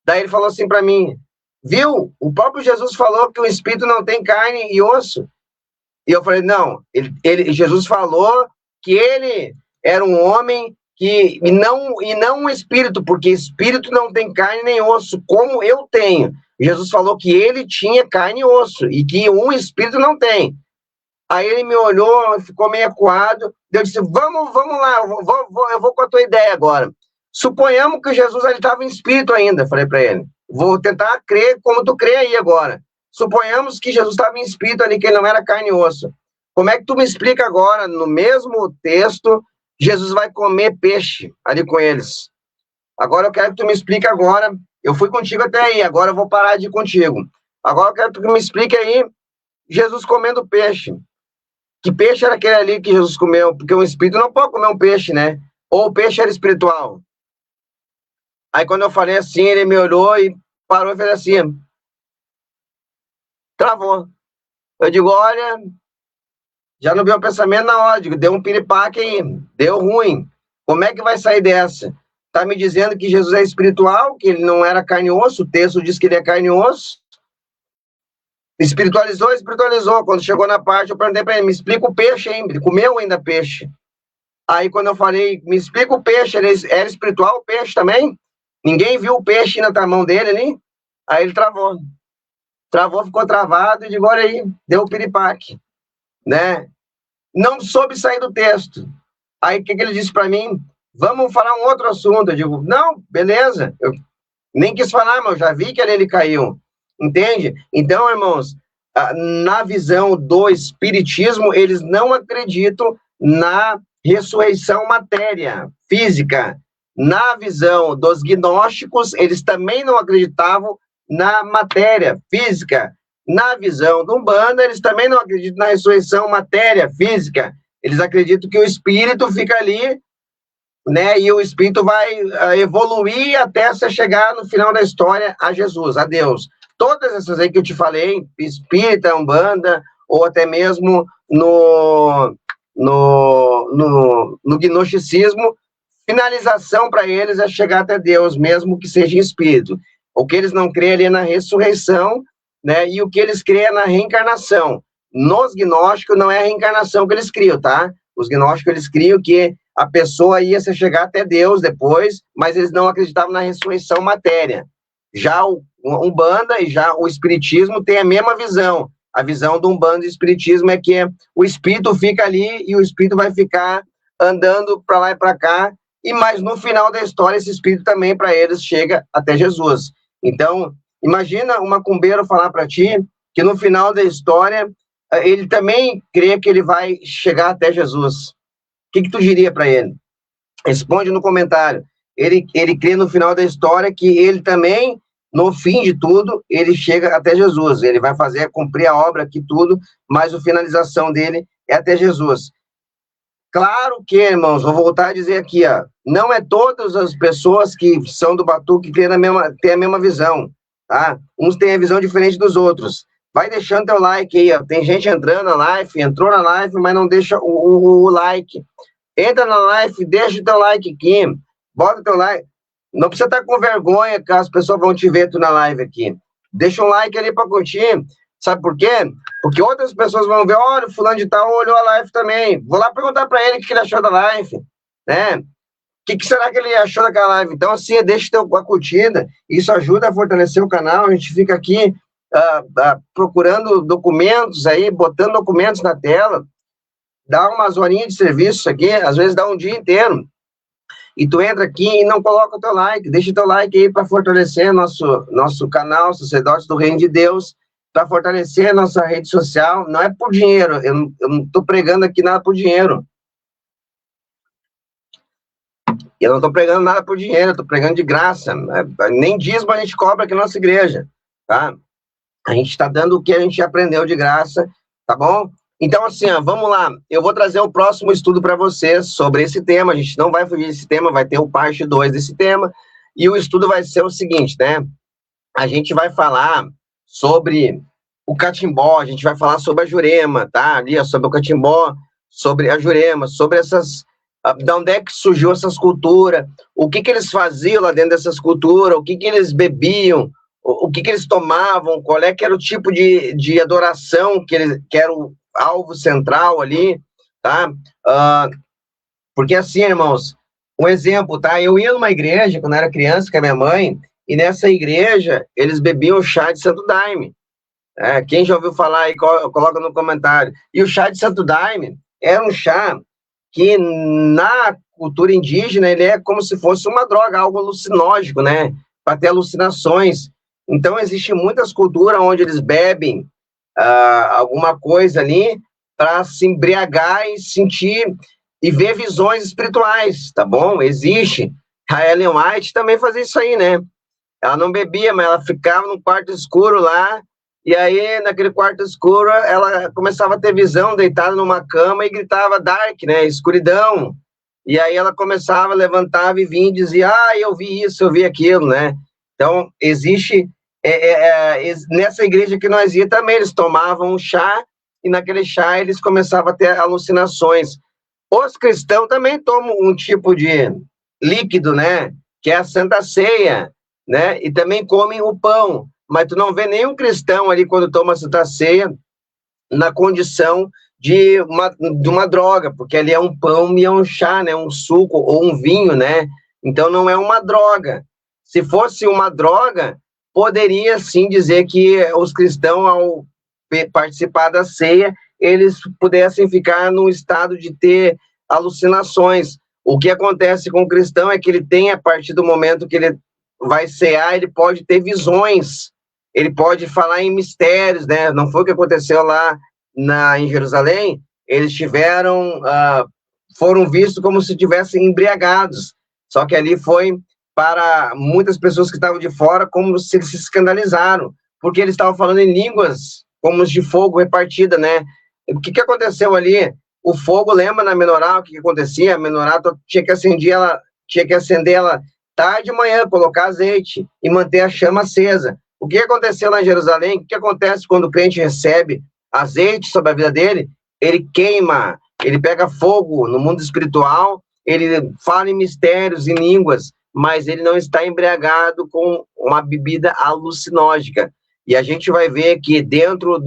Daí ele falou assim para mim, viu? O próprio Jesus falou que o espírito não tem carne e osso. E eu falei, não, Jesus falou que ele era um homem e não um espírito, porque espírito não tem carne nem osso, como eu tenho. Jesus falou que ele tinha carne e osso, e que um espírito não tem. Aí ele me olhou, ficou meio acuado, eu disse, vamos lá, eu vou com a tua ideia agora. Suponhamos que Jesus estava em espírito ainda, falei para ele. Vou tentar crer como tu crê aí agora. Suponhamos que Jesus estava em espírito ali, que ele não era carne e osso. Como é que tu me explica agora, no mesmo texto, Jesus vai comer peixe ali com eles? Agora eu quero que tu me explique agora, eu fui contigo até aí, agora eu vou parar de ir contigo. Agora eu quero que tu me explique aí, Jesus comendo peixe. Que peixe era aquele ali que Jesus comeu? Porque o espírito não pode comer um peixe, né? Ou o peixe era espiritual? Aí quando eu falei assim, ele me olhou e parou e fez assim. Travou. Eu digo, olha, já não veio o pensamento na hora, digo, deu um piripaque aí, deu ruim. Como é que vai sair dessa? Tá me dizendo que Jesus é espiritual, que ele não era carne e osso, o texto diz que ele é carne e osso. Espiritualizou. Quando chegou na parte, eu perguntei para ele, me explica o peixe, hein? Ele comeu ainda peixe. Aí, quando eu falei, me explica o peixe, ele era espiritual o peixe também? Ninguém viu o peixe ainda na mão dele ali? Aí ele travou. Travou, ficou travado, e digo, olha aí, deu o piripaque, né? Não soube sair do texto. Aí, o que ele disse para mim? Vamos falar um outro assunto. Eu digo, não, beleza. Eu nem quis falar, mas eu já vi que ele caiu. Entende? Então, irmãos, na visão do espiritismo, eles não acreditam na ressurreição matéria, física. Na visão dos gnósticos, eles também não acreditavam na matéria física. Na visão do Umbanda, eles também não acreditam na ressurreição matéria física. Eles acreditam que o espírito fica ali, né? E o espírito vai evoluir até você chegar no final da história a Jesus, a Deus. Todas essas aí que eu te falei, espírita, Umbanda, ou até mesmo no gnosticismo, finalização para eles é chegar até Deus, mesmo que seja em espírito. O que eles não creem ali é na ressurreição, né? E o que eles creem é na reencarnação. Nos gnósticos não é a reencarnação que eles criam, tá? Os gnósticos, eles criam que a pessoa ia se chegar até Deus depois, mas eles não acreditavam na ressurreição matéria. Já o Umbanda e já o Espiritismo tem a mesma visão. A visão do Umbanda e Espiritismo é que o espírito fica ali e o espírito vai ficar andando para lá e para cá, mas no final da história esse espírito também para eles chega até Jesus. Então, imagina um macumbeiro falar para ti que no final da história ele também crê que ele vai chegar até Jesus. O que tu diria para ele? Responde no comentário. Ele crê no final da história que ele também, no fim de tudo, ele chega até Jesus. Ele vai fazer, cumprir a obra aqui tudo, mas a finalização dele é até Jesus. Claro que, irmãos, vou voltar a dizer aqui, ó, não é todas as pessoas que são do Batuque que têm a mesma visão, tá? Uns têm a visão diferente dos outros. Vai deixando teu like aí, ó. Tem gente entrando na live, entrou na live, mas não deixa o like. Entra na live, deixa o teu like aqui, bota o teu like. Não precisa estar com vergonha que as pessoas vão te ver tu na live aqui. Deixa um like ali para curtir. Sabe por quê? Porque outras pessoas vão ver, olha, o fulano de tal olhou a live também. Vou lá perguntar para ele o que ele achou da live, né? O que será que ele achou daquela live? Então, assim, deixa a curtida. Isso ajuda a fortalecer o canal. A gente fica aqui procurando documentos aí, botando documentos na tela. Dá umas horinhas de serviço aqui, às vezes dá um dia inteiro. E tu entra aqui e não coloca o teu like. Deixa o teu like aí para fortalecer nosso canal, Sacerdotes do Reino de Deus, para fortalecer a nossa rede social. Não é por dinheiro, eu não estou pregando aqui nada por dinheiro. Eu não estou pregando nada por dinheiro, eu estou pregando de graça. Nem dízimo a gente cobra aqui na nossa igreja, tá? A gente está dando o que a gente aprendeu de graça, tá bom? Então, assim, ó, vamos lá. Eu vou trazer o próximo estudo para vocês sobre esse tema. A gente não vai fugir desse tema, vai ter o parte 2 desse tema. E o estudo vai ser o seguinte, né? A gente vai falar sobre o catimbó, a gente vai falar sobre a Jurema, tá? Ali, ó, sobre o catimbó, sobre a Jurema, sobre essas... de onde é que surgiu essas culturas, o que eles faziam lá dentro dessas culturas, o que eles bebiam, o que eles tomavam, qual é que era o tipo de adoração que era o alvo central ali, tá? Porque assim, irmãos, um exemplo, tá? Eu ia numa igreja, quando eu era criança, com a minha mãe, e nessa igreja, eles bebiam chá de Santo Daime. Quem já ouviu falar aí, coloca no comentário. E o chá de Santo Daime era um chá que, na cultura indígena, ele é como se fosse uma droga, algo alucinógeno, né? Para ter alucinações. Então, existem muitas culturas onde eles bebem alguma coisa ali para se embriagar e sentir e ver visões espirituais, tá bom? Existe. A Ellen White também fazia isso aí, né? Ela não bebia, mas ela ficava num quarto escuro lá, e aí, naquele quarto escuro, ela começava a ter visão, deitada numa cama, e gritava dark, né? Escuridão. E aí ela começava, levantava e vinha e dizia, eu vi isso, eu vi aquilo, né? Então, existe nessa igreja que nós ia também, eles tomavam um chá, e naquele chá eles começavam a ter alucinações. Os cristãos também tomam um tipo de líquido, né? Que é a Santa Ceia, né? E também comem o pão. Mas tu não vê nenhum cristão ali, quando toma a Santa Ceia, na condição de uma droga, porque ali é um pão e é um chá, né? Um suco ou um vinho, né? Então não é uma droga. Se fosse uma droga, poderia sim dizer que os cristãos, ao participar da ceia, eles pudessem ficar num estado de ter alucinações. O que acontece com o cristão é que ele tem, a partir do momento que ele vai cear, ele pode ter visões, ele pode falar em mistérios, né? Não foi o que aconteceu lá em Jerusalém? Eles foram vistos como se estivessem embriagados, só que ali foi para muitas pessoas que estavam de fora, como se eles se escandalizaram, porque eles estavam falando em línguas como de fogo repartida, né? O que aconteceu ali? O fogo, lembra na menorá o que acontecia? A menorá tinha que acender ela tarde de manhã, colocar azeite e manter a chama acesa. O que aconteceu lá em Jerusalém? O que acontece quando o crente recebe azeite sobre a vida dele? Ele queima, ele pega fogo no mundo espiritual, ele fala em mistérios, em línguas, mas ele não está embriagado com uma bebida alucinógena. E a gente vai ver que dentro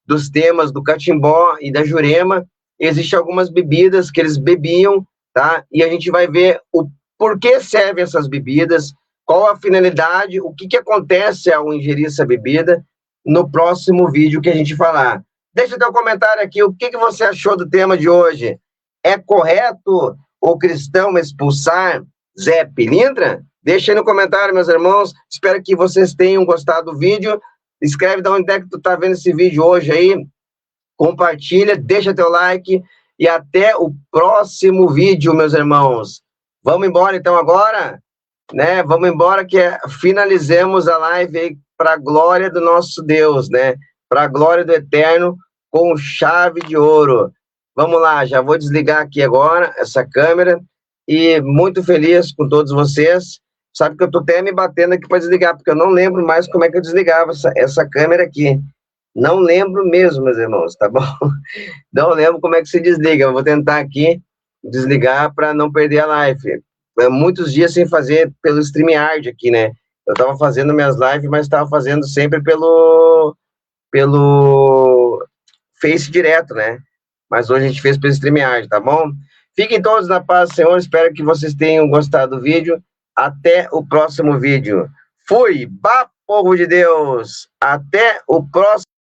dos temas do catimbó e da jurema, existem algumas bebidas que eles bebiam, tá? E a gente vai ver o porquê servem essas bebidas, qual a finalidade, o que acontece ao ingerir essa bebida, no próximo vídeo que a gente falar. Deixa teu comentário aqui, o que você achou do tema de hoje? É correto o cristão expulsar Zé Pilintra? Deixa aí no comentário, meus irmãos. Espero que vocês tenham gostado do vídeo. Escreve de onde é que tu tá vendo esse vídeo hoje aí. Compartilha, deixa teu like. E até o próximo vídeo, meus irmãos. Vamos embora, então, agora? Né? Vamos embora que finalizemos a live aí para a glória do nosso Deus, né? Para a glória do Eterno, com chave de ouro. Vamos lá, já vou desligar aqui agora essa câmera. E muito feliz com todos vocês. Sabe que eu tô até me batendo aqui para desligar, porque eu não lembro mais como é que eu desligava essa câmera aqui. Não lembro mesmo, meus irmãos, tá bom? Não lembro como é que se desliga. Eu vou tentar aqui desligar para não perder a live. Muitos dias sem fazer pelo StreamYard aqui, né? Eu tava fazendo minhas lives, mas tava fazendo sempre pelo Face direto, né? Mas hoje a gente fez pelo StreamYard, tá bom? Fiquem todos na paz do Senhor, espero que vocês tenham gostado do vídeo. Até o próximo vídeo. Fui, povo de Deus! Até o próximo